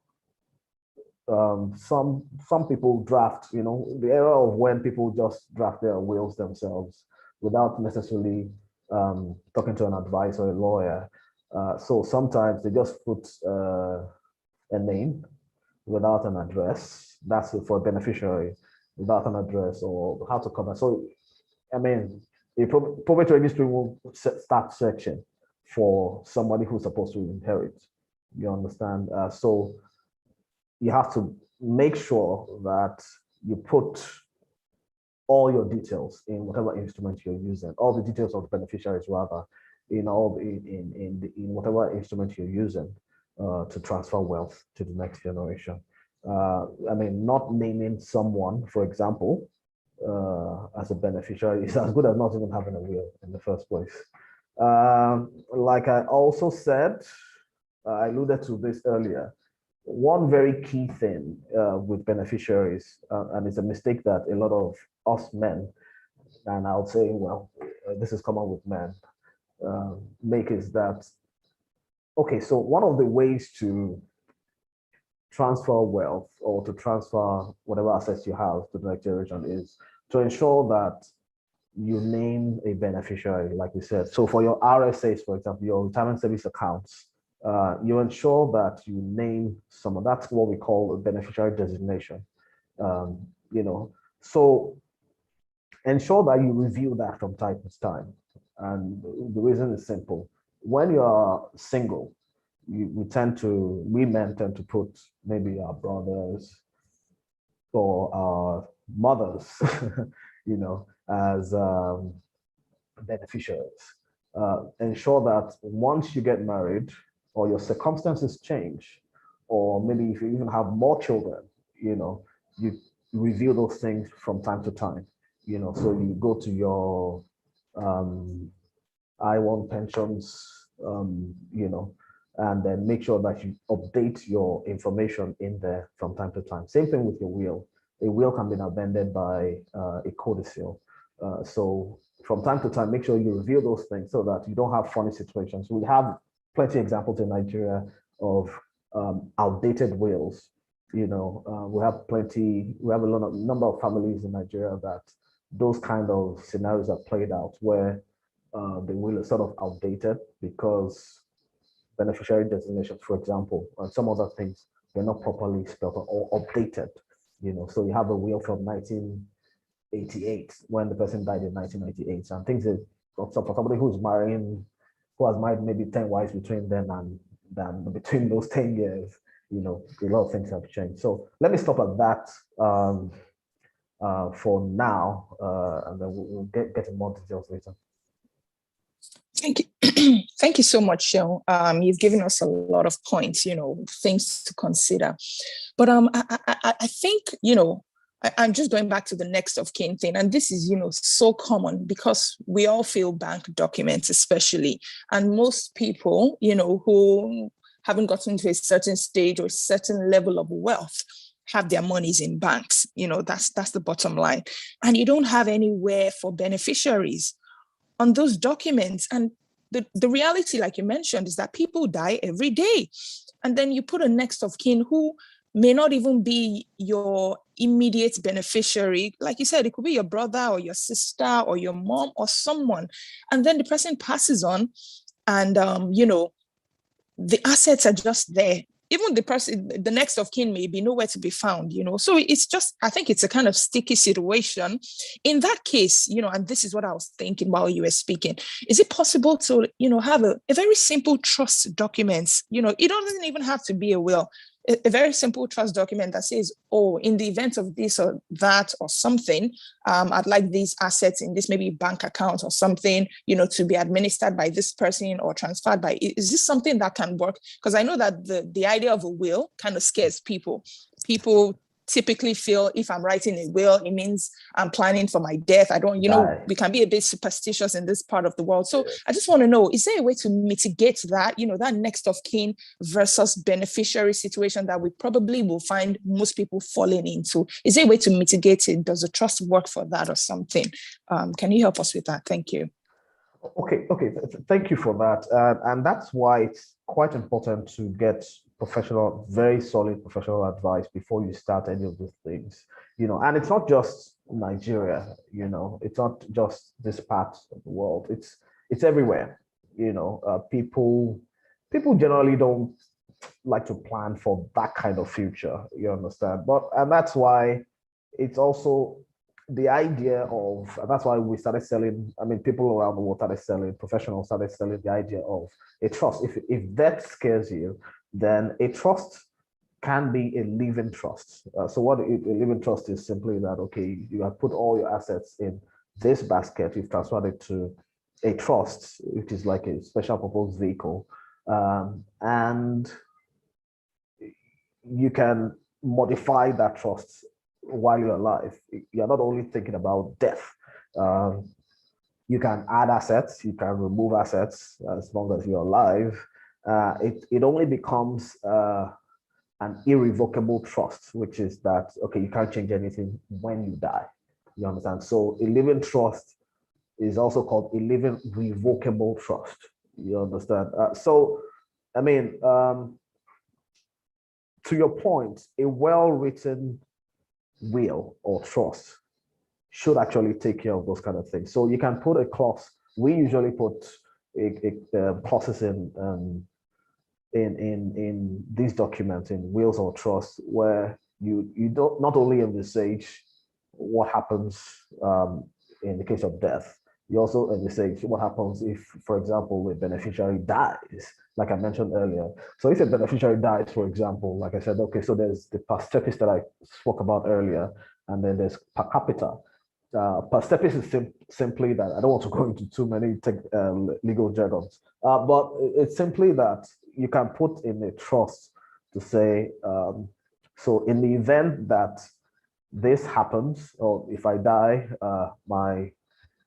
some people draft, the era of when people just draft their wills themselves without necessarily talking to an advisor or a lawyer. So sometimes they just put a name without an address. That's for a beneficiary, without an address or how to cover. So, I mean, the probate registry will start searching for somebody who's supposed to inherit. You understand? So you have to make sure that you put all your details in whatever instrument you're using, all the details of the beneficiaries rather, in whatever instrument you're using to transfer wealth to the next generation. I mean, not naming someone, for example, as a beneficiary is as good as not even having a will in the first place. Like I also said, I alluded to this earlier. One very key thing with beneficiaries, and it's a mistake that a lot of us men, and I would say, well, this is common with men, make is that, okay, so one of the ways to transfer wealth or to transfer whatever assets you have to the next generation is to ensure that you name a beneficiary, like we said. So for your RSAs, for example, your retirement service accounts, you ensure that you name someone. That's what we call a beneficiary designation. You know, so ensure that you review that from time to time. And the reason is simple. When you are single, we men tend to put maybe our brothers or our mothers, you know, as beneficiaries. Ensure that once you get married or your circumstances change, or maybe if you even have more children, you know, you review those things from time to time, you know, so you go to your I1 pensions, you know, and then make sure that you update your information in there from time to time. Same thing with your will. A will can be amended by a codicil. So from time to time, make sure you review those things so that you don't have funny situations. We have plenty of examples in Nigeria of outdated wills. You know, we have a number of families in Nigeria that those kind of scenarios are played out where the will is sort of outdated because beneficiary designations, for example, and some other things, they're not properly spelled or updated. You know, so you have a will from 1988 when the person died in 1998, and things that for somebody who has married maybe 10 wives between them and then between those 10 years, you know, a lot of things have changed. So let me stop at that for now, and then we'll get into more details later. Thank you. Thank you so much, Seun. You've given us a lot of points, you know, things to consider. But I think, you know, I'm just going back to the next of kin thing. And this is, you know, so common because we all fill bank documents, especially. And most people, you know, who haven't gotten to a certain stage or a certain level of wealth have their monies in banks. You know, that's the bottom line. And you don't have anywhere for beneficiaries on those documents. And the reality, like you mentioned, is that people die every day. And then you put a next of kin who may not even be your immediate beneficiary. Like you said, it could be your brother or your sister or your mom or someone. And then the person passes on and, you know, the assets are just there. Even the next of kin may be nowhere to be found, you know. So it's just, I think it's a kind of sticky situation. In that case, you know, and this is what I was thinking while you were speaking, is it possible to, you know, have a very simple trust documents? You know, it doesn't even have to be a will. A very simple trust document that says, oh, in the event of this or that or something, I'd like these assets in this maybe bank account or something, you know, to be administered by this person or transferred by, is this something that can work? Because I know that the idea of a will kind of scares people. People typically feel if I'm writing a will, it means I'm planning for my death. I don't, you know, we can be a bit superstitious in this part of the world. So I just want to know, is there a way to mitigate that, you know, that next of kin versus beneficiary situation that we probably will find most people falling into? Is there a way to mitigate it? Does the trust work for that or something? Can you help us with that? Thank you. Okay. Thank you for that. And that's why it's quite important to get very solid professional advice before you start any of these things. You know, and it's not just Nigeria, you know, it's not just this part of the world. It's everywhere. You know, people generally don't like to plan for that kind of future, you understand? And that's why it's also the idea of, and that's why we started selling, I mean, people around the world started selling, professionals started selling the idea of a trust. If that scares you, then a trust can be a living trust. So what a living trust is simply that, okay, you have put all your assets in this basket, you've transferred it to a trust, which is like a special purpose vehicle. And you can modify that trust while you're alive. You're not only thinking about death. You can add assets, you can remove assets as long as you're alive. It only becomes an irrevocable trust, which is that, okay, you can't change anything when you die. You understand? So a living trust is also called a living revocable trust. You understand? So, I mean, to your point, a well-written will or trust should actually take care of those kind of things. So you can put a clause. We usually put clauses in these documents, in wills or trusts, where you don't not only envisage what happens in the case of death, you also envisage what happens if, for example, a beneficiary dies, like I mentioned earlier. So if a beneficiary dies, for example, like I said, okay, so there's the per stepis that I spoke about earlier, and then there's per capita. Per stepis is simply that, I don't want to go into too many legal jargons, but it's simply that you can put in a trust to say, so in the event that this happens, or if I die,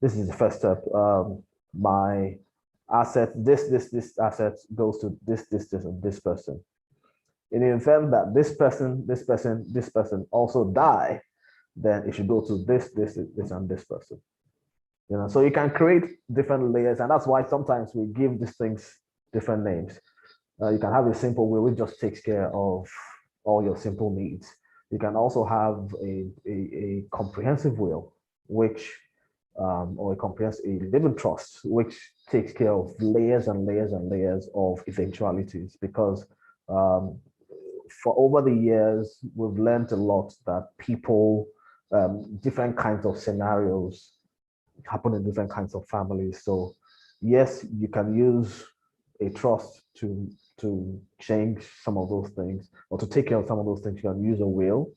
this is the first step, my asset, this asset goes to this, and this person. In the event that this person also die, then it should go to this, and this person. You know, so you can create different layers, and that's why sometimes we give these things different names. You can have a simple will, which just takes care of all your simple needs. You can also have a comprehensive will, which or a living trust, which takes care of layers and layers and layers of eventualities. Because for over the years, we've learned a lot that people, different kinds of scenarios happen in different kinds of families. So yes, you can use a trust to change some of those things, or to take care of some of those things. You can use a will.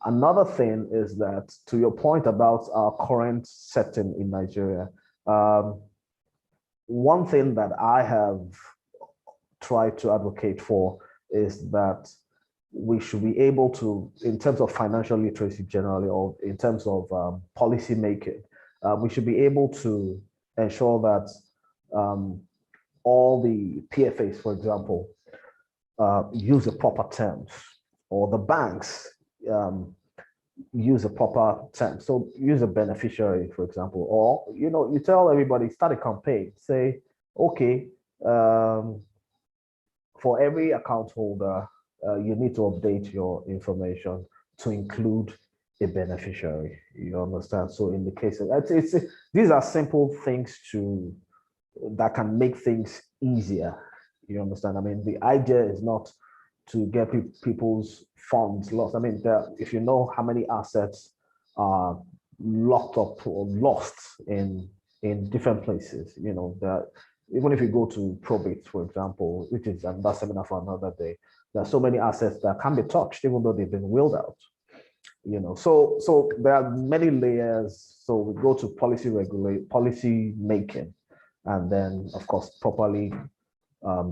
Another thing is that, to your point about our current setting in Nigeria, one thing that I have tried to advocate for is that we should be able to, in terms of financial literacy generally, or in terms of policy making, we should be able to ensure that all the PFAs, for example, use the proper terms, or the banks use a proper term. So use a beneficiary, for example, or, you know, you tell everybody, start a campaign, say, okay, for every account holder, you need to update your information to include a beneficiary. You understand? So in the case of, these are simple things that can make things easier. You understand? I mean, the idea is not to get people's funds lost. I mean, if you know how many assets are locked up or lost in different places, you know, that even if you go to probate, for example, which is another seminar for another day, there are so many assets that can be touched, even though they've been willed out. You know, so there are many layers. So we go to policy making, and then, of course, properly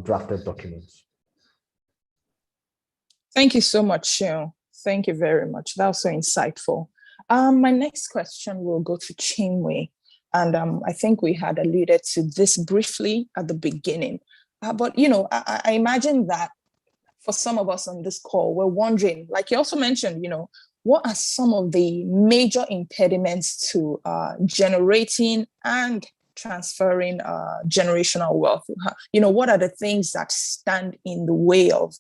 drafted documents. Thank you so much, Seun. Thank you very much. That was so insightful. My next question will go to Chinwe. And I think we had alluded to this briefly at the beginning. But, you know, I imagine that for some of us on this call, we're wondering, like you also mentioned, you know, what are some of the major impediments to generating and transferring generational wealth? You know, what are the things that stand in the way of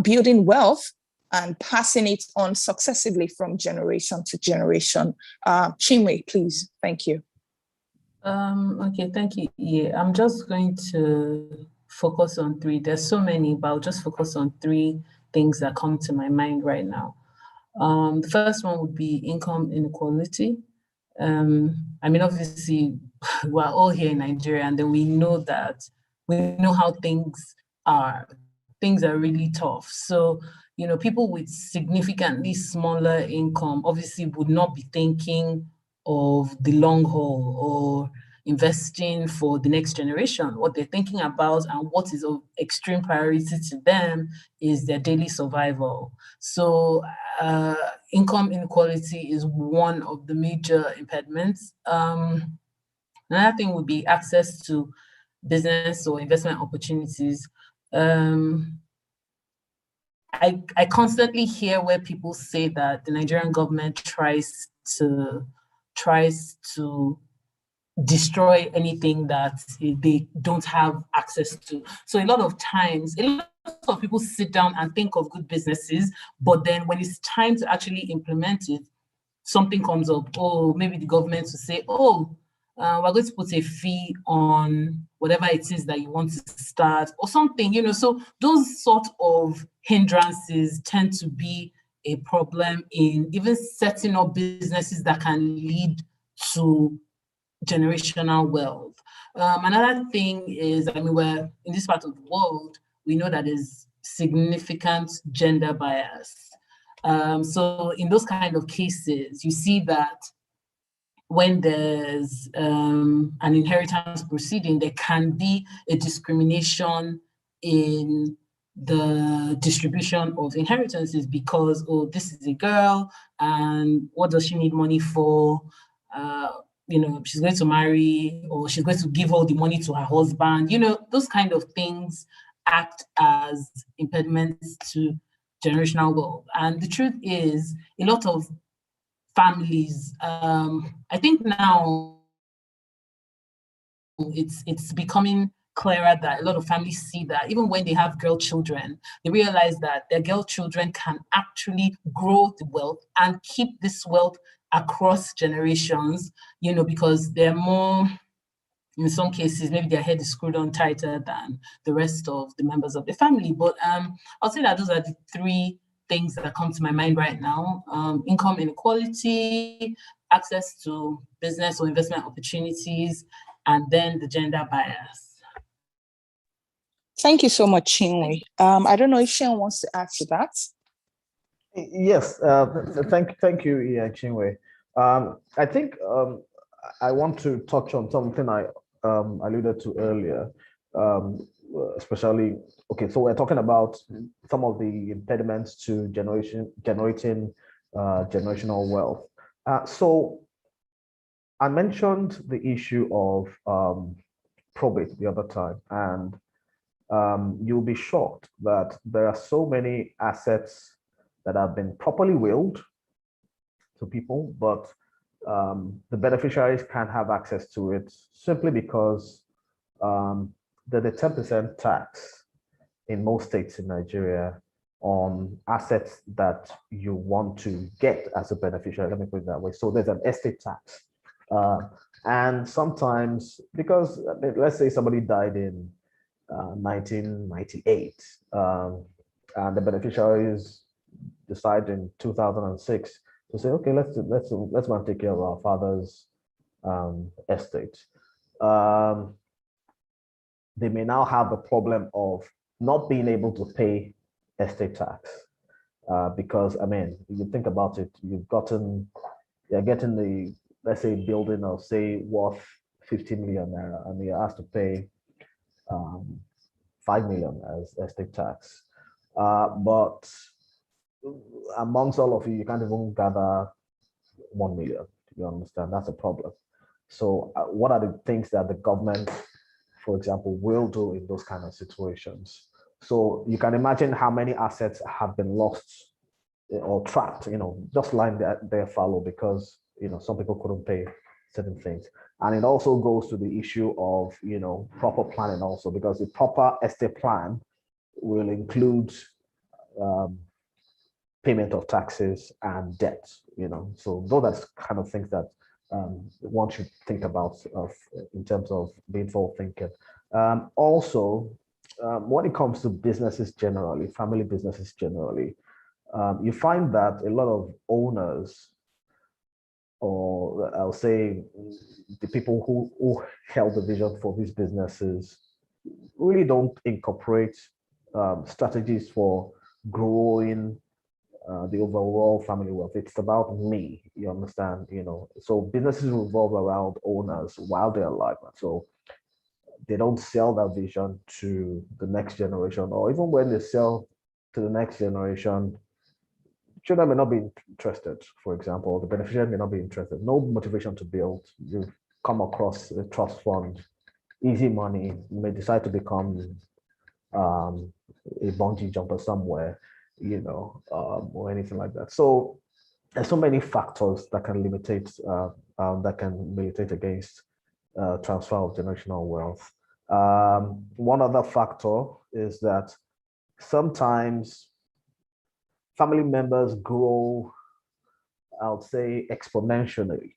building wealth and passing it on successively from generation to generation? Chinwe, please. Thank you. Okay, thank you. Yeah, I'm just going to focus on three. There's so many, but I'll just focus on three things that come to my mind right now. The first one would be income inequality. I mean, obviously, we're all here in Nigeria, and then we know how things are. Things are really tough. So, you know, people with significantly smaller income obviously would not be thinking of the long haul, or, investing for the next generation. What they're thinking about and what is of extreme priority to them is their daily survival. So income inequality is one of the major impediments. Another thing would be access to business or investment opportunities. I constantly hear where people say that the Nigerian government tries to destroy anything that they don't have access to. So a lot of times, a lot of people sit down and think of good businesses, but then when it's time to actually implement it, something comes up. Oh, maybe the government will say, oh, we're going to put a fee on whatever it is that you want to start or something, so those sort of hindrances tend to be a problem in even setting up businesses that can lead to generational wealth. Another thing is, we're in this part of the world, we know that there's significant gender bias. So in those kind of cases, you see that when there's an inheritance proceeding, there can be a discrimination in the distribution of inheritances because, oh, this is a girl, and what does she need money for? She's going to marry, or she's going to give all the money to her husband. Those kind of things act as impediments to generational wealth. And the truth is, a lot of families, I think now it's becoming clearer that a lot of families see that even when they have girl children, they realize that their girl children can actually grow the wealth and keep this wealth across generations, because they're more, in some cases, maybe their head is screwed on tighter than the rest of the members of the family. But I'll say that those are the three things that come to my mind right now: income inequality, access to business or investment opportunities, and then the gender bias. Thank you so much, Chinwe. I don't know if Sean wants to add to that. Yes, thank you, Chinwe. I think I want to touch on something I alluded to earlier, especially, okay, so we're talking about some of the impediments to generating generational wealth. So I mentioned the issue of probate the other time, and you'll be shocked that there are so many assets that have been properly willed to people, but the beneficiaries can't have access to it simply because there's a 10% tax in most states in Nigeria on assets that you want to get as a beneficiary. Let me put it that way. So there's an estate tax. And sometimes, because let's say somebody died in 1998, and the beneficiaries decide in 2006 to say, okay, let's go and take care of our father's estate. They may now have a problem of not being able to pay estate tax because, you think about it, you're getting the, let's say, building of, say, worth 50 million naira, and you're asked to pay 5 million as estate tax. But amongst all of you, you can't even gather 1 million. You understand? That's a problem. So what are the things that the government, for example, will do in those kind of situations? So you can imagine how many assets have been lost or trapped, just lying there fallow because, some people couldn't pay certain things. And it also goes to the issue of, proper planning also, because the proper estate plan will include payment of taxes and debt, so those are kind of things that one should think about in terms of being forward thinking. Also, when it comes to businesses generally, family businesses generally, you find that a lot of owners, or I'll say the people who held the vision for these businesses, really don't incorporate strategies for growing the overall family wealth. It's about me, you understand, So businesses revolve around owners while they're alive. So they don't sell that vision to the next generation, or even when they sell to the next generation, children may not be interested, for example, the beneficiary may not be interested, no motivation to build. You come across a trust fund, easy money, you may decide to become a bungee jumper somewhere, or anything like that. So there's so many factors that can militate against transfer of generational wealth. One other factor is that sometimes family members grow, I would say, exponentially,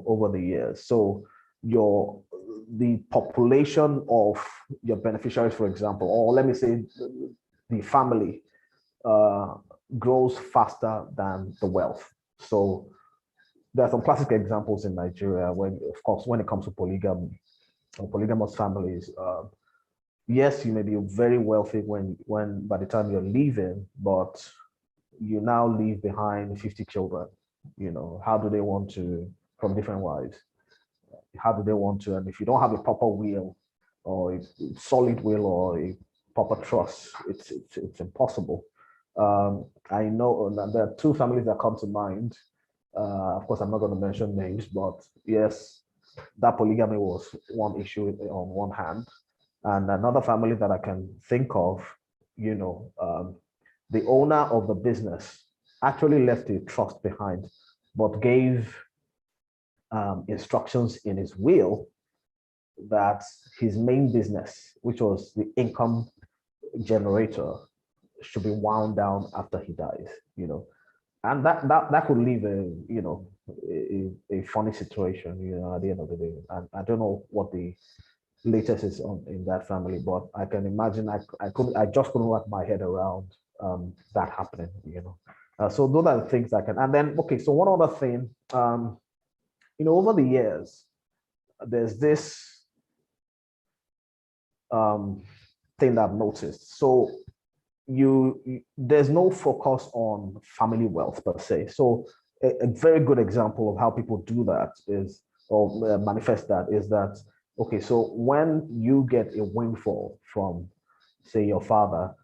over the years. So the population of your beneficiaries, for example, or let me say the family grows faster than the wealth. So there are some classic examples in Nigeria when it comes to polygamy or polygamous families. Yes, you may be very wealthy when by the time you're leaving, but you now leave behind 50 children. How do they want to, from different wives? How do they want to? And if you don't have a proper will or a solid will or a proper trust, it's impossible. I know there are two families that come to mind. Of course, I'm not going to mention names, but yes, that polygamy was one issue on one hand. And another family that I can think of, the owner of the business actually left a trust behind, but gave instructions in his will that his main business, which was the income generator, should be wound down after he dies, and that could leave a funny situation, at the end of the day. And I don't know what the latest is in that family, but I can imagine I just couldn't wrap my head around that happening, so those are the things I can. And then, okay, so one other thing, over the years, there's this thing that I've noticed. So there's no focus on family wealth per se. So a very good example of how people do that is, or manifest that, is that, okay, so when you get a windfall from, say, your father,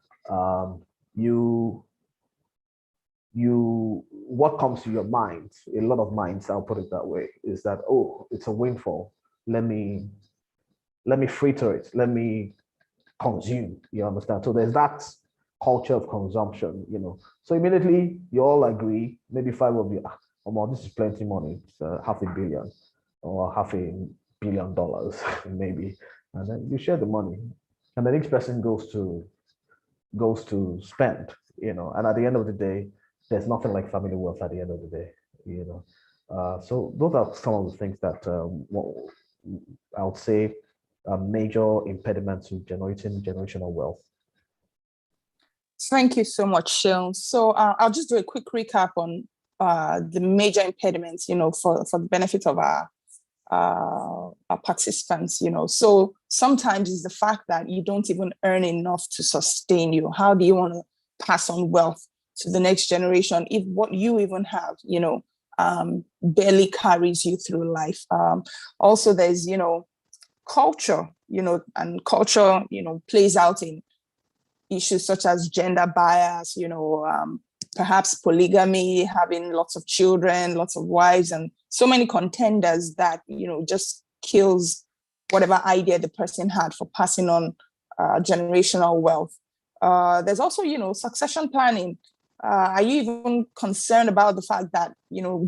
what comes to your mind, a lot of minds, I'll put it that way, is that, oh, it's a windfall. Let me fritter it. Let me consume. You understand? So there's that culture of consumption, So immediately you all agree, maybe five of you, this is plenty money. It's $500 million or $500 million, maybe. And then you share the money. And the next person goes to spend, and at the end of the day, there's nothing like family wealth at the end of the day, so those are some of the things that I would say are major impediments to generating generational wealth. Thank you so much, Seun. So I'll just do a quick recap on the major impediments, for the benefit of our participants, So sometimes it's the fact that you don't even earn enough to sustain you. How do you want to pass on wealth to the next generation if what you even have, barely carries you through life? Also, there's, culture, and culture, plays out in issues such as gender bias, perhaps polygamy, having lots of children, lots of wives, and so many contenders that, just kills whatever idea the person had for passing on generational wealth. There's also, succession planning. Are you even concerned about the fact that,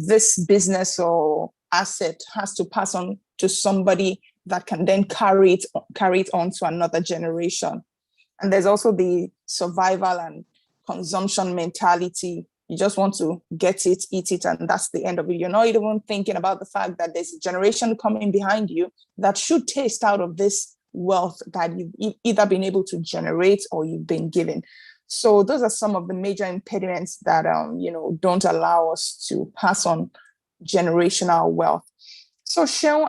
this business or asset has to pass on to somebody that can then carry it on to another generation? And there's also the survival and consumption mentality. You just want to get it, eat it, and that's the end of it. You're not even thinking about the fact that there's a generation coming behind you that should taste out of this wealth that you've either been able to generate or you've been given. So those are some of the major impediments that don't allow us to pass on generational wealth. So Seun,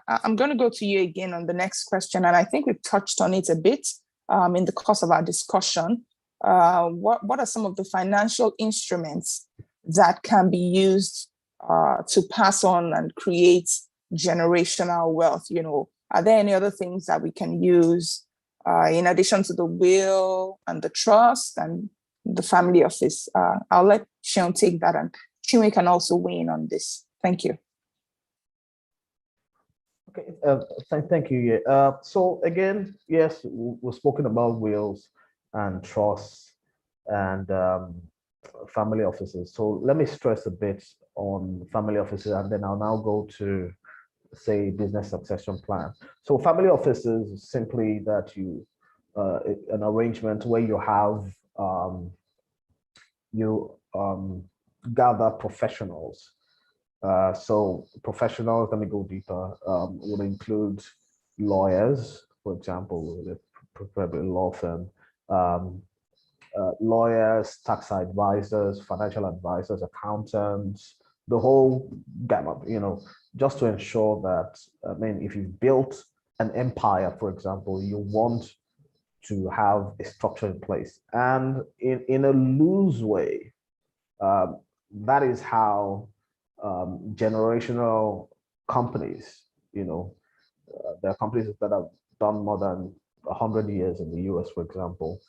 I'm going to go to you again on the next question, and I think we've touched on it a bit in the course of our discussion. what are some of the financial instruments that can be used to pass on and create generational wealth? You know, are there any other things that we can use in addition to the will and the trust and the family office? I'll let Seun take that, and Chinwe can also weigh in on this. Thank you. Okay, thank you. Yeah. So again, yes, we've spoken about wills and trusts and family offices. So let me stress a bit on family offices, and then I'll now go to, say, business succession plan. So family offices is simply that you an arrangement where you have gather professionals. So professionals, let me go deeper, would include lawyers, for example, probably law firm, lawyers, tax advisors, financial advisors, accountants, the whole gamut, you know, just to ensure that, I mean, if you've built an empire, for example, you want to have a structure in place. And in a loose way, that is how generational companies, you know, there are companies that have done more than 100 years in the US, for example.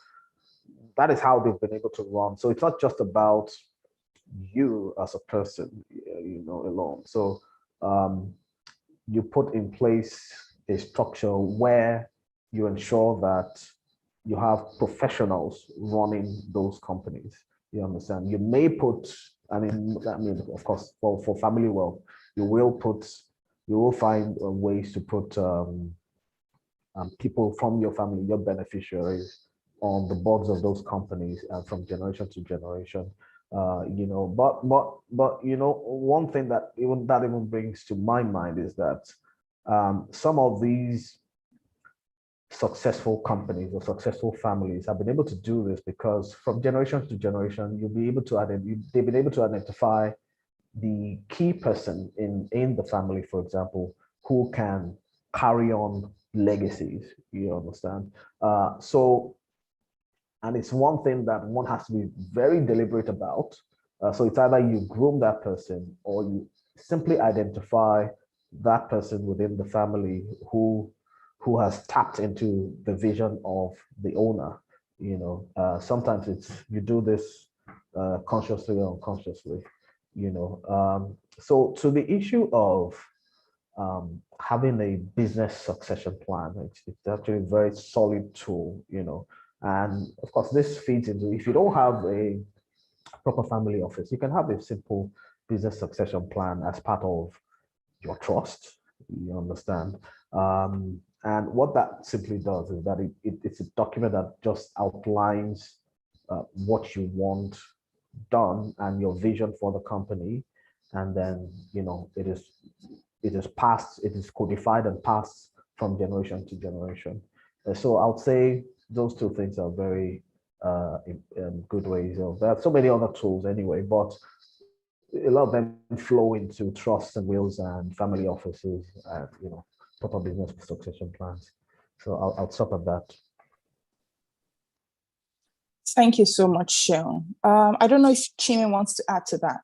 That is how they've been able to run. So it's not just about you as a person, you know, alone. So you put in place a structure where you ensure that you have professionals running those companies. You understand? You may put, I mean, of course, for family wealth, you will find ways to put people from your family, your beneficiaries, on the boards of those companies from generation to generation. You know, but you know, one thing that even brings to my mind is that some of these successful companies or successful families have been able to do this because from generation to generation, they've been able to identify the key person in the family, for example, who can carry on legacies. You understand? And it's one thing that one has to be very deliberate about. So it's either you groom that person or you simply identify that person within the family who has tapped into the vision of the owner. You know, sometimes you do this consciously or unconsciously. You know, so to the issue of having a business succession plan, it's actually a very solid tool. You know, and of course, this feeds into, if you don't have a proper family office, you can have a simple business succession plan as part of your trust. You understand? And what that simply does is that it's a document that just outlines what you want done and your vision for the company. And then, you know, it is codified and passed from generation to generation. So I would say those two things are very good ways of, there are so many other tools anyway, but a lot of them flow into trusts and wills and family offices and, you know, proper business succession plans. So I'll stop at that. Thank you so much, Seun. I don't know if Chinwe wants to add to that.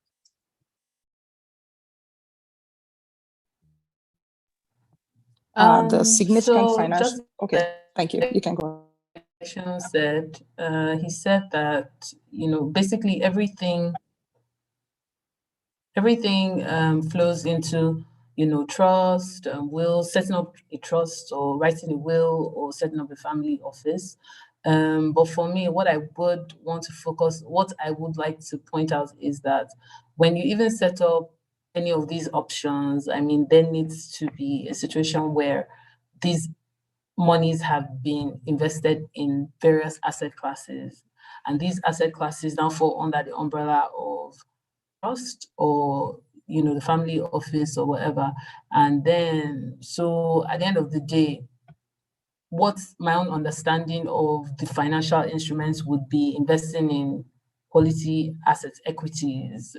The significant financial. Okay, thank you. You can go. Said he said that, you know, basically everything flows into, you know, trust, will, setting up a trust or writing a will or setting up a family office. But for me, what I would like to point out is that when you even set up any of these options, I mean, there needs to be a situation where these monies have been invested in various asset classes, and these asset classes now fall under the umbrella of trust or, you know, the family office or whatever. And then, so at the end of the day, what's my own understanding of the financial instruments would be investing in quality assets, equities,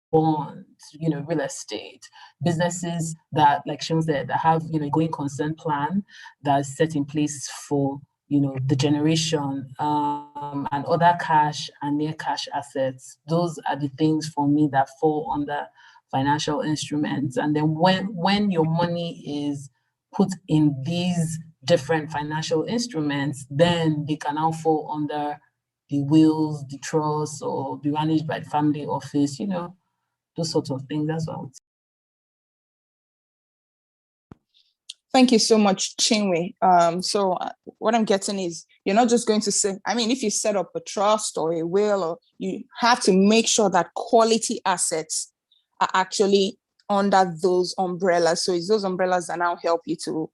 bonds, you know, real estate, businesses that, like Seun said, that have, you know, going concern plan that's set in place for the generation and other cash and near cash assets. Those are the things for me that fall under financial instruments. And then when your money is put in these different financial instruments, then they can now fall under the wills, the trusts, or be managed by the family office, those sorts of things. That's what I would say. Thank you so much, Chinwe. So what I'm getting is you're not just going to say, if you set up a trust or a will, or you have to make sure that quality assets are actually under those umbrellas. So it's those umbrellas that now help you to,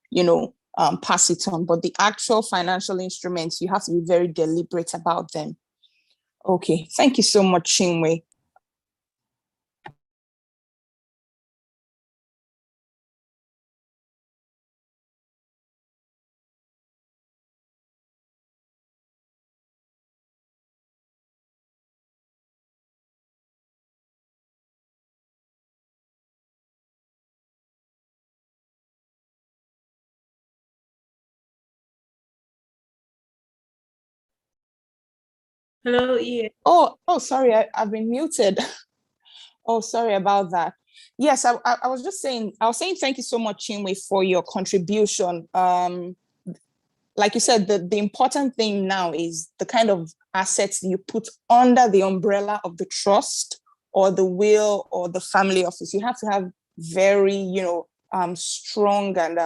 pass it on. But the actual financial instruments, you have to be very deliberate about them. Okay, thank you so much, Chinwe. Hello, Ian. Oh, sorry, I've been muted. Oh, sorry about that. Yes, I was just saying, thank you so much, Chinwe, for your contribution. Like you said, the important thing now is the kind of assets you put under the umbrella of the trust or the will or the family office. You have to have very, strong and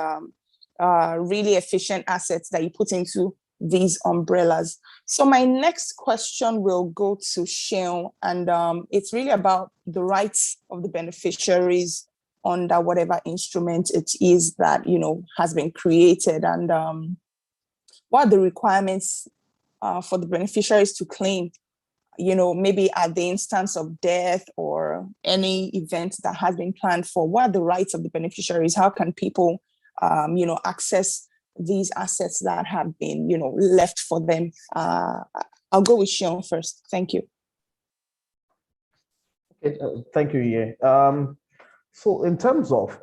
really efficient assets that you put into these umbrellas. So my next question will go to Seun, and it's really about the rights of the beneficiaries under whatever instrument it is that has been created, and what are the requirements for the beneficiaries to claim, maybe at the instance of death or any event that has been planned for. What are the rights of the beneficiaries? How can people access these assets that have been, left for them? I'll go with Seun first. Thank you. Okay, thank you, Ye. So in terms of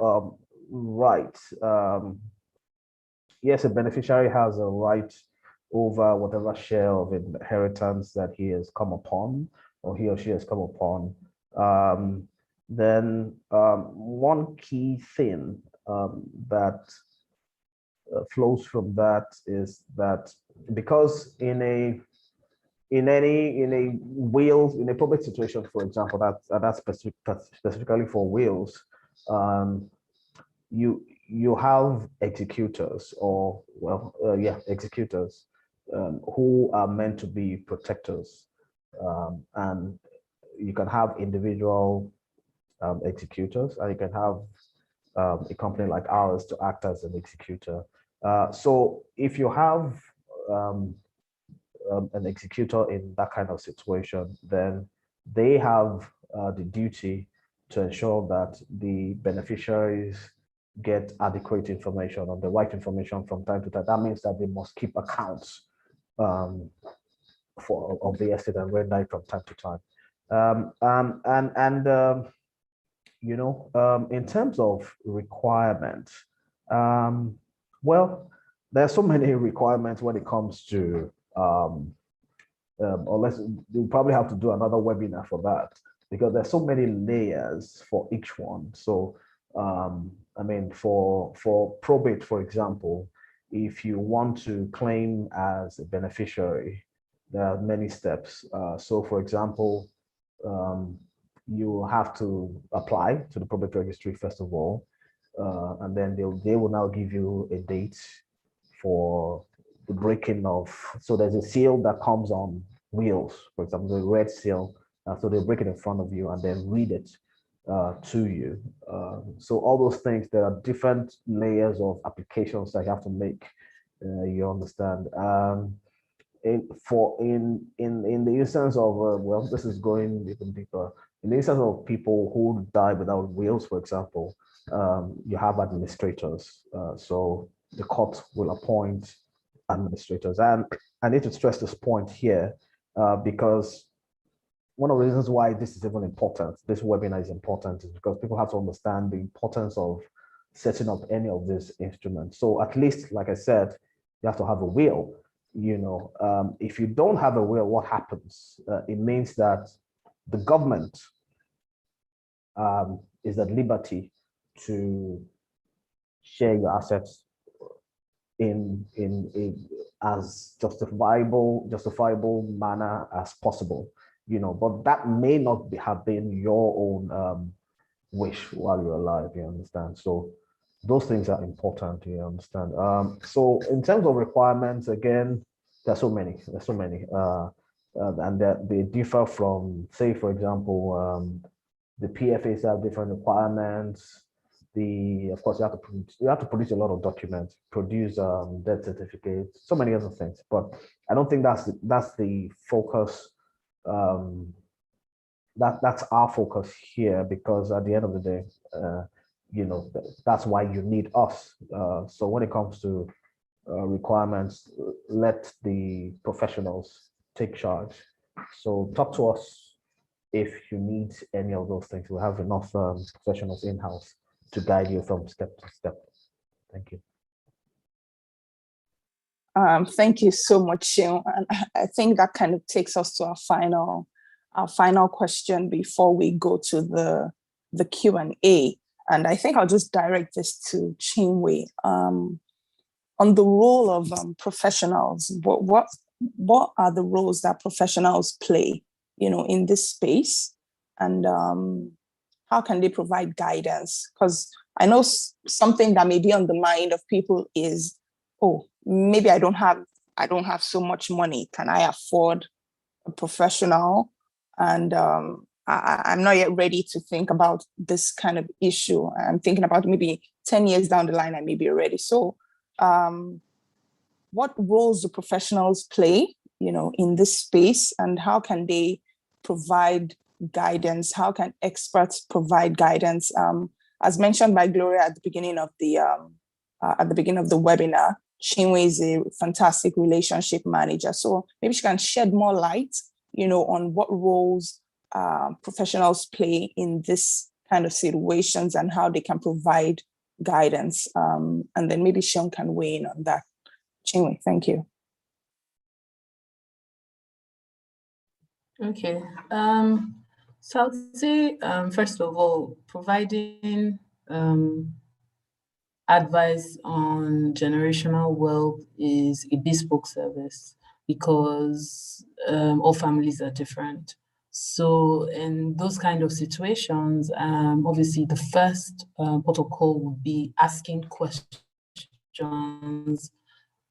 rights, yes, a beneficiary has a right over whatever share of inheritance that he has come upon or he or she has come upon. Then one key thing that flows from that is that because in a wills, in a probate situation, for example, that's specifically for wills, you have executors or executors who are meant to be protectors, and you can have individual executors, and you can have a company like ours to act as an executor. So if you have an executor in that kind of situation, then they have the duty to ensure that the beneficiaries get adequate information or the right information from time to time. That means that they must keep accounts of the estate and render it from time to time. In terms of requirements, well, there are so many requirements when it comes to you'll probably have to do another webinar for that, because there's so many layers for each one. So for probate, for example, if you want to claim as a beneficiary, there are many steps. So for example, you have to apply to the probate registry first of all, and then they will now give you a date for the breaking of, so there's a seal that comes on wheels, for example, the red seal. So they break it in front of you and then read it to you. So all those things, there are different layers of applications that you have to make. You understand? In the instance of well, this is going even deeper. In the instance of people who die without wills, for example, you have administrators. So the court will appoint administrators, and I need to stress this point here because one of the reasons why this is even important, this webinar is important, is because people have to understand the importance of setting up any of these instruments. So at least, like I said, you have to have a will. if you don't have a will, what happens? It means that the government is at liberty to share your assets in as justifiable manner as possible, but that may not have been your own wish while you're alive, you understand? So those things are important, you understand? So in terms of requirements, again, there's so many, and they differ from, say, for example, the PFAs have different requirements. Of course, you have to produce a lot of documents, produce death certificates, so many other things. But I don't think that's the focus. That's our focus here, because at the end of the day, that's why you need us. So when it comes to requirements, let the professionals take charge. So talk to us if you need any of those things. We have enough professionals in-house to guide you from step to step. Thank you. Thank you so much, Seun. And I think that kind of takes us to our final question before we go to the Q&A. And I think I'll just direct this to Chinwe. On the role of professionals, what are the roles that professionals play, in this space, and how can they provide guidance? Because I know something that may be on the mind of people is, oh, maybe I don't have so much money. Can I afford a professional? And I'm not yet ready to think about this kind of issue. I'm thinking about maybe 10 years down the line, I may be ready. So what roles do professionals play, in this space, and how can they provide guidance? How can experts provide guidance? As mentioned by Gloria at the beginning of the webinar, Chinwe is a fantastic relationship manager. So maybe she can shed more light, on what roles professionals play in this kind of situations and how they can provide guidance. And then maybe Seun can weigh in on that. Chinwe, thank you. Okay. So I would say, first of all, providing advice on generational wealth is a bespoke service, because all families are different. So in those kind of situations, obviously the first protocol would be asking questions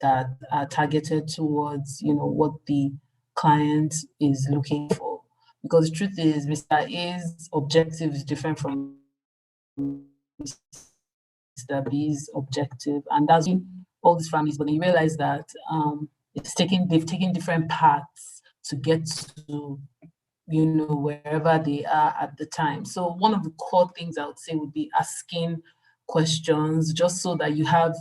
that are targeted towards, what the client is looking for. Because the truth is, Mr. A's objective is different from Mr. B's objective, and that's all these families. But then you realize that they've taken different paths to get to, wherever they are at the time. So one of the core things I would say would be asking questions, just so that you have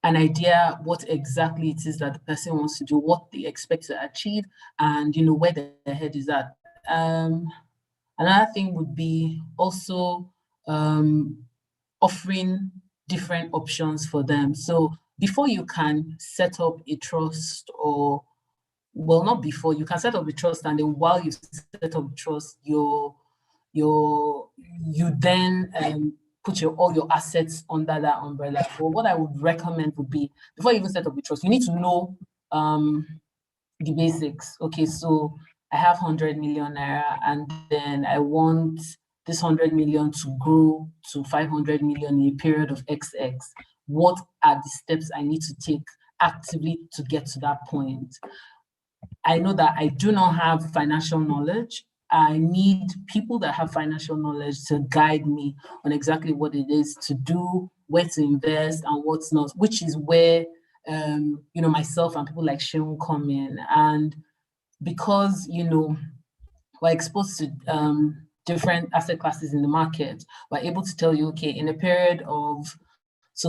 an idea what exactly it is that the person wants to do, what they expect to achieve, and where their head is at. Another thing would be also offering different options for them. So before you can set up a trust, not before, you can set up a trust, and then while you set up trust, you then put all your assets under that umbrella. So what I would recommend would be, before you even set up a trust, you need to know the basics. Okay, so I have 100 million naira, and then I want this 100 million to grow to 500 million in a period of XX. What are the steps I need to take actively to get to that point? I know that I do not have financial knowledge. I need people that have financial knowledge to guide me on exactly what it is to do, where to invest, and what's not, which is where myself and people like Seun come in. And because we're exposed to different asset classes in the market, we're able to tell you, okay, in a period of so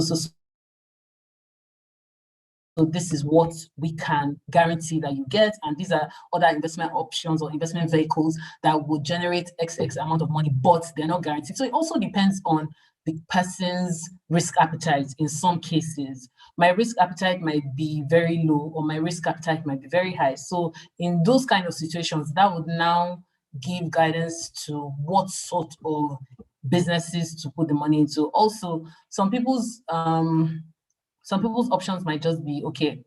this is what we can guarantee that you get, and these are other investment options or investment vehicles that would generate X amount of money, but they're not guaranteed. So it also depends on the person's risk appetite. In some cases, my risk appetite might be very low, or my risk appetite might be very high. So in those kind of situations, that would now give guidance to what sort of businesses to put the money into. Also, some people's options might just be, okay,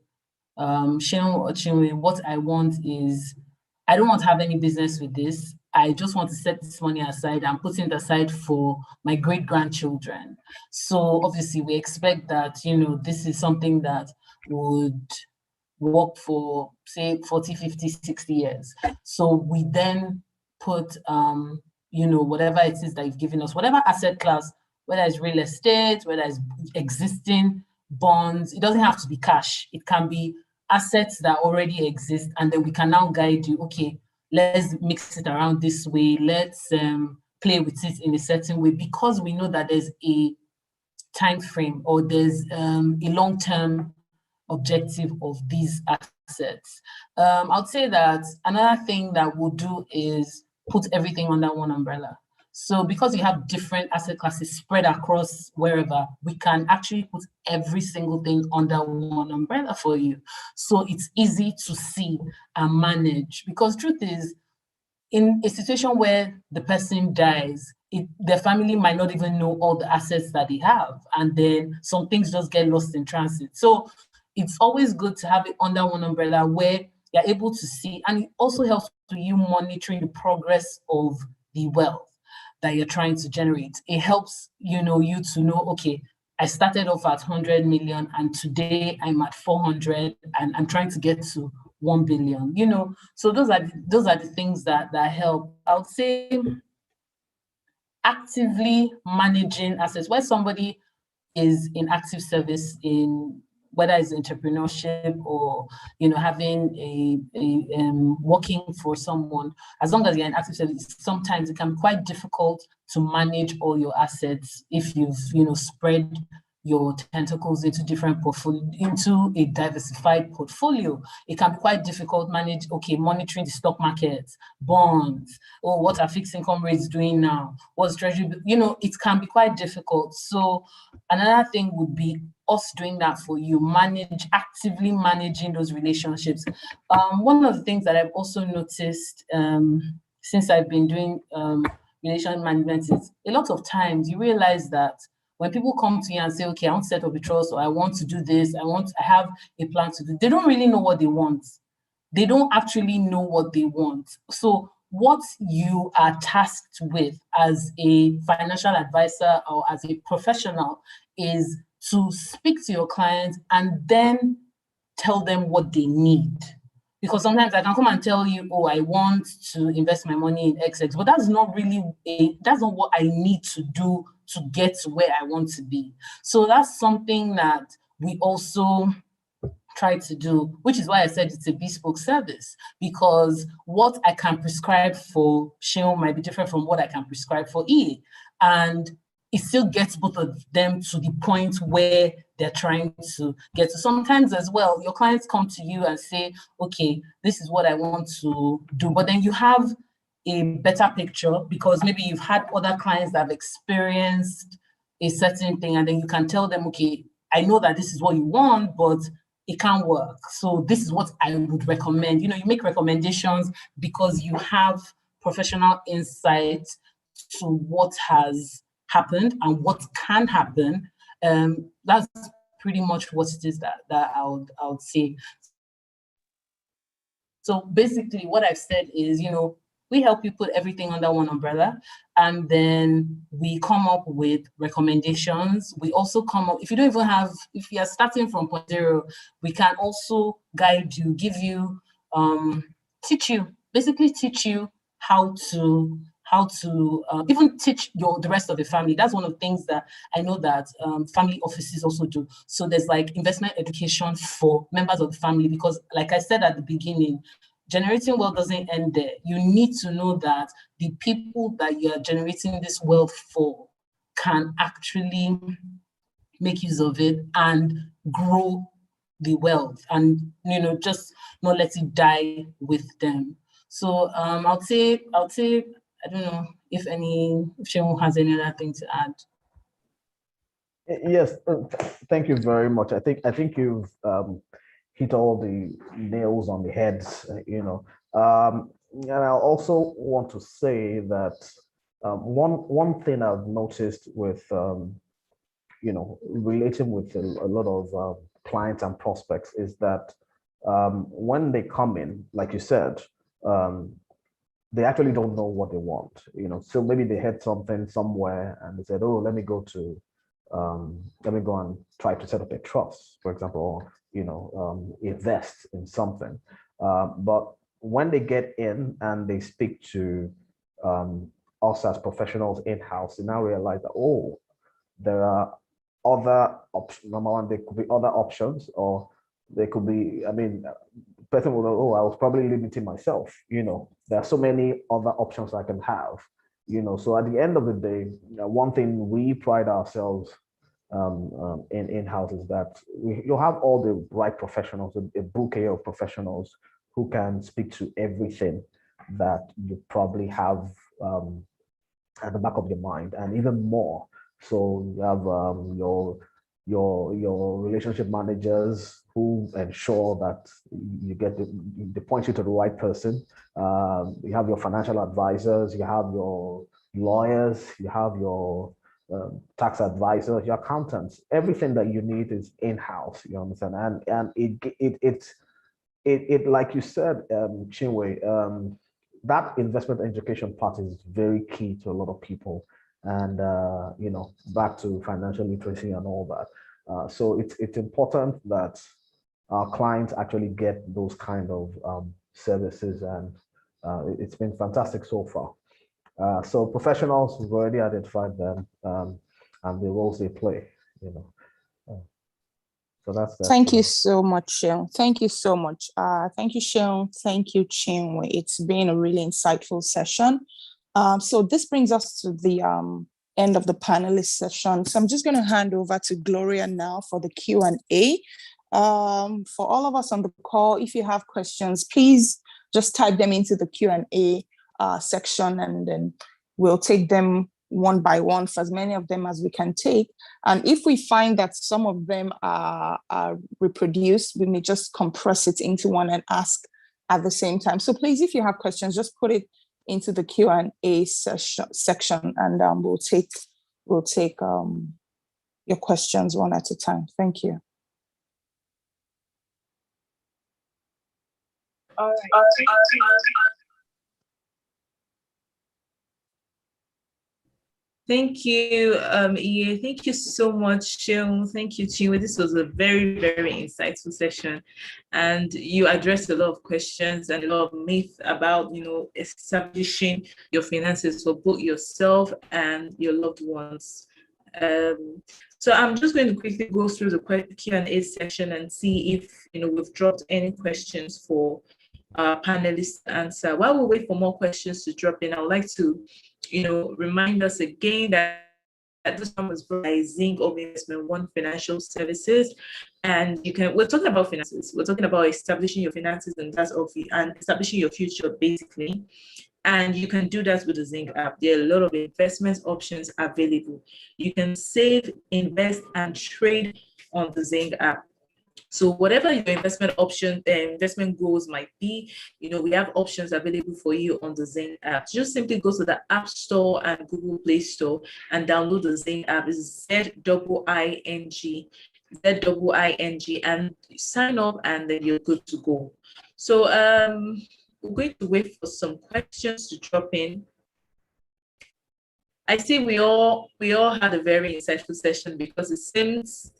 Seun or Chinwe, what I want is, I don't want to have any business with this. I just want to set this money aside and put it aside for my great-grandchildren. So obviously we expect that, this is something that would work for, say, 40, 50, 60 years. So we then put, whatever it is that you've given us, whatever asset class, whether it's real estate, whether it's existing bonds, it doesn't have to be cash. It can be assets that already exist, and then we can now guide you, okay, let's mix it around this way, let's play with it in a certain way, because we know that there's a time frame, or there's a long-term objective of these assets. I would say that another thing that we'll do is put everything under one umbrella. So because you have different asset classes spread across wherever, we can actually put every single thing under one umbrella for you. So it's easy to see and manage, because truth is, in a situation where the person dies, their family might not even know all the assets that they have, and then some things just get lost in transit. So it's always good to have it under one umbrella where you're able to see, and it also helps to you monitoring the progress of the wealth that you're trying to generate. It helps you to know, okay, I started off at 100 million and today I'm at 400 and I'm trying to get to 1 billion, So those are the things that help. I would say actively managing assets, where somebody is in active service, in whether it's entrepreneurship or having a working for someone. As long as you're in active service, sometimes it can be quite difficult to manage all your assets if you've spread your tentacles into different into a diversified portfolio. It can be quite difficult monitoring the stock market, bonds, or what are fixed income rates doing now, what's treasury, it can be quite difficult. So another thing would be us doing that for you, actively managing those relationships. One of the things that I've also noticed since I've been doing relationship management is a lot of times you realize that when people come to you and say, okay, I want to set up a trust, or I want to do this, I have a plan to do, they don't really know what they want. They don't actually know what they want. So what you are tasked with as a financial advisor or as a professional is to speak to your clients and then tell them what they need. Because sometimes I can come and tell you, oh, I want to invest my money in XX, but that's not what I need to do to get to where I want to be. So that's something that we also try to do, which is why I said it's a bespoke service, because what I can prescribe for Seun might be different from what I can prescribe for E. And it still gets both of them to the point where they're trying to get to. Sometimes as well, your clients come to you and say, okay, this is what I want to do. But then you have a better picture because maybe you've had other clients that have experienced a certain thing, and then you can tell them, okay, I know that this is what you want, but it can't work. So this is what I would recommend. You make recommendations because you have professional insight to what has happened and what can happen. That's pretty much what it is that I would say. So basically what I've said is, we help you put everything under one umbrella, and then we come up with recommendations. We also come up, if you are starting from point zero, we can also guide you, teach you how to even teach the rest of the family. That's one of the things that I know that family offices also do. So there's like investment education for members of the family, because like I said at the beginning, generating wealth doesn't end there. You need to know that the people that you are generating this wealth for can actually make use of it and grow the wealth and, just not let it die with them. So I'll say, I don't know if Seun has any other thing to add. Yes, thank you very much. I think you've hit all the nails on the heads, and I also want to say that one thing I've noticed with relating with a lot of clients and prospects is that when they come in, like you said, they actually don't know what they want. So maybe they had something somewhere and they said, "Oh, let me go and try to set up a trust, for example, or invest in something." But when they get in and they speak to us as professionals in-house, they now realize that, oh, there are other options. Number one, there could be other options, or there could be, person will know, oh, I was probably limiting myself. There are so many other options I can have. So at the end of the day, one thing we pride ourselves in-house is that you'll have all the right professionals, a bouquet of professionals who can speak to everything that you probably have at the back of your mind, and even more. So you have your relationship managers who ensure that you get they point you to the right person. You have your financial advisors, you have your lawyers, you have your tax advisors, your accountants. Everything that you need is in-house. You understand? And it like you said, Chinwe, that investment education part is very key to a lot of people, and back to financial literacy and all that. So it's important that our clients actually get those kind of services, and it's been fantastic so far. So professionals, we've already identified them and the roles they play. So that's that. Thank you so much, Seun. Thank you so much. Thank you, Seun. Thank you, Chinwe. It's been a really insightful session. So this brings us to the end of the panelist session. So I'm just going to hand over to Gloria now for the Q&A. For all of us on the call, if you have questions, please just type them into the Q&A section, and then we'll take them one by one, for as many of them as we can take. And if we find that some of them are reproduced, we may just compress it into one and ask at the same time. So please, if you have questions, just put it into the Q&A section, and we'll take your questions one at a time. Thank you. All right. Thank you, Iye. Thank you so much, Seun. Thank you, Chinwe. This was a very, very insightful session, and you addressed a lot of questions and a lot of myths about, establishing your finances for both yourself and your loved ones. So I'm just going to quickly go through the Q&A section and see if we've dropped any questions for our panelists to answer. While we wait for more questions to drop in, I would like to remind us again that this one was brought by Zinc of Investment One Financial Services, and we're talking about finances. We're talking about establishing your finances and establishing your future, basically. And you can do that with the Zinc app. There are a lot of investment options available. You can save, invest, and trade on the Zinc app. So whatever your investment option, investment goals might be, we have options available for you on the Zinc app. Just simply go to the App Store and Google Play Store and download the Zinc app. It's ZIING, and sign up, and then you're good to go. So we're going to wait for some questions to drop in. I see we all had a very insightful session, because it seems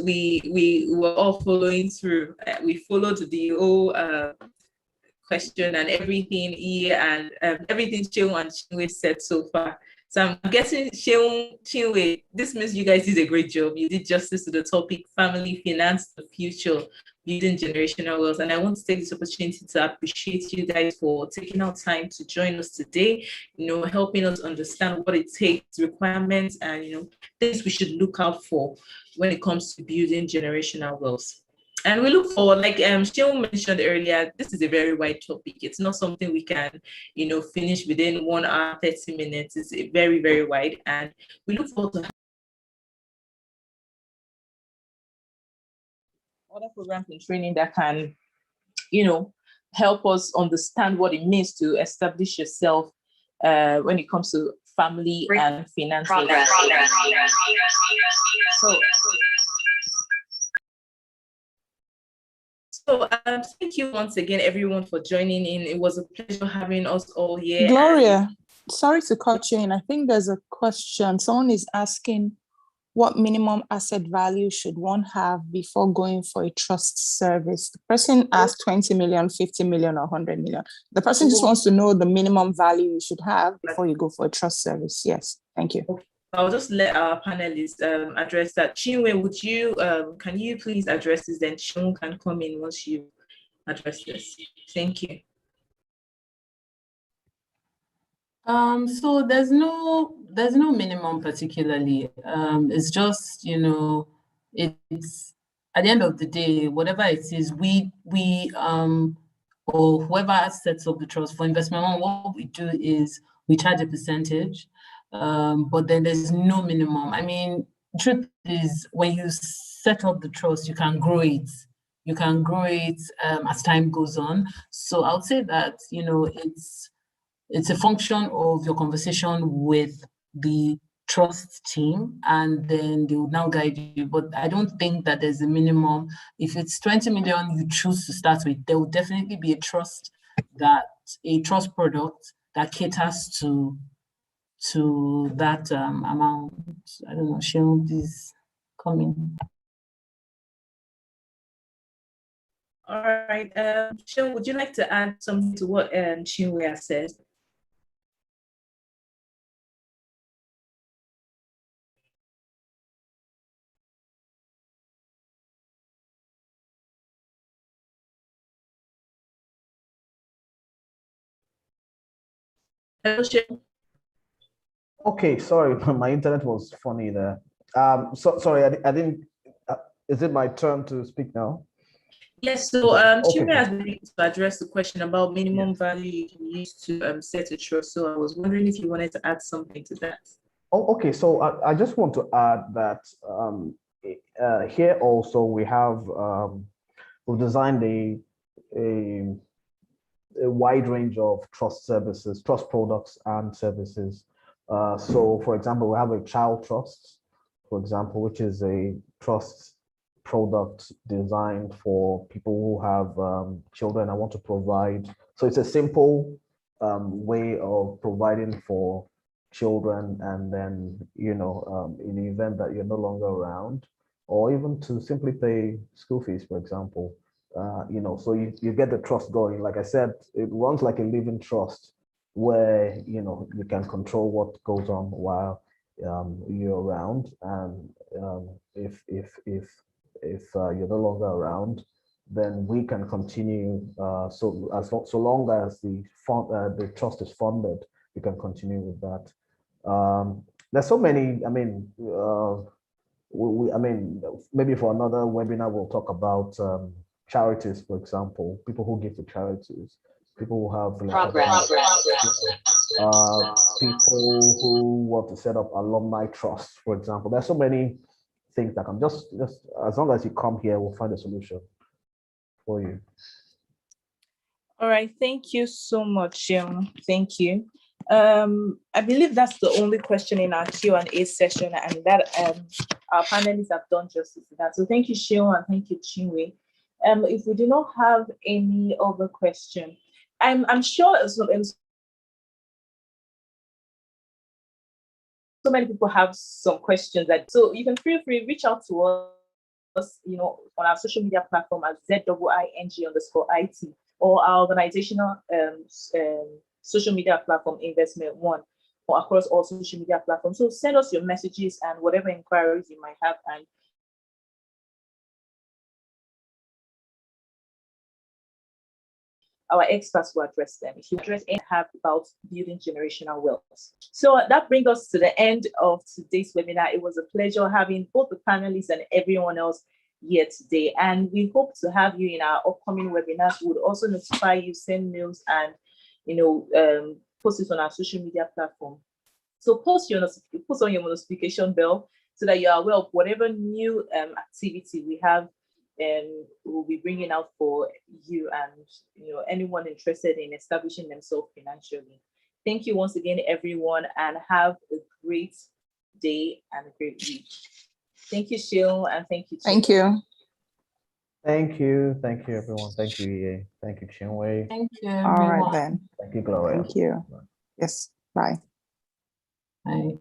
we were all following through. We followed the whole question and everything and everything Seun and Chinwe said so far. So I'm guessing Chinwe, this means you guys did a great job. You did justice to the topic: family, finance, the future, building generational wealth. And I want to take this opportunity to appreciate you guys for taking out time to join us today, helping us understand what it takes, requirements, and things we should look out for when it comes to building generational wealth. And we look forward, like Sheil mentioned earlier, this is a very wide topic. It's not something we can, finish within 1 hour, 30 minutes. It's very, very wide. And we look forward to other programs and training that can, help us understand what it means to establish yourself when it comes to family and finances. So thank you once again, everyone, for joining in. It was a pleasure having us all here. Gloria, sorry to cut you in. I think there's a question. Someone is asking, what minimum asset value should one have before going for a trust service? The person asked 20 million, 50 million, or 100 million. The person just wants to know the minimum value you should have before you go for a trust service. Yes, thank you. Okay. I'll just let our panelists address that. Chinwe, can you please address this? Then Sean can come in once you address this. Thank you. So there's no minimum particularly. It's just, it's at the end of the day, whatever it is, we or whoever sets up the trust for investment one, what we do is we charge a percentage, but then there's no minimum. I mean, truth is, when you set up the trust, you can grow it. You can grow it as time goes on. So I would say that, it's a function of your conversation with the trust team, and then they will now guide you. But I don't think that there's a minimum. If it's 20 million you choose to start with, there will definitely be a trust product that caters to that amount. I don't know, Sheil, please come in. All right, Sheil, would you like to add something to what Chinwe has said? Hello, Sheil. Okay, sorry, my internet was funny there. Sorry, I didn't. Is it my turn to speak now? Yes. So, Okay. Chinwe has been able to address the question about minimum value you can use to set a trust. So, I was wondering if you wanted to add something to that. Oh, okay. So I just want to add that here also we have we've designed a wide range of trust services, trust products and services. So, for example, we have a child trust, for example, which is a trust product designed for people who have children and want to provide. So it's a simple way of providing for children, and then, in the event that you're no longer around, or even to simply pay school fees, for example. So you get the trust going. Like I said, it runs like a living trust where, you can control what goes on while you're around. And if you're no longer around, then we can continue. So long as the trust is funded, we can continue with that. There's so many. I mean, maybe for another webinar we'll talk about charities, for example, people who give to charities, people who have people who want to set up alumni trusts, for example. There's so many things that can just as long as you come here, we'll find a solution for you. All right, thank you so much, thank you. I believe that's the only question in our Q&A session, and that our panelists have done justice to that. So thank you, Sheil, and thank you, Chinwe. If we do not have any other question, I'm sure so many people have some questions. So you can feel free, reach out to us, on our social media platform at ZIING_IT, or our organizational social media platform, Investment One, or across all social media platforms. So send us your messages and whatever inquiries you might have, and our experts will address them. If you address and have about building generational wealth. So that brings us to the end of today's webinar. It was a pleasure having both the panelists and everyone else here today. And we hope to have you in our upcoming webinars. We would also notify you, send mails, and post it on our social media platform. So post on your notification bell so that you are aware of whatever new activity we have we'll be bringing out for you and anyone interested in establishing themselves financially. Thank you once again, everyone, and have a great day and a great week. Thank you, Sheil, and thank you. Thank you. Thank you, everyone. Thank you, EA. Thank you, Chinwe. Thank you, All everyone. right then. Thank you, Gloria. Thank you. Yes. Bye. Bye.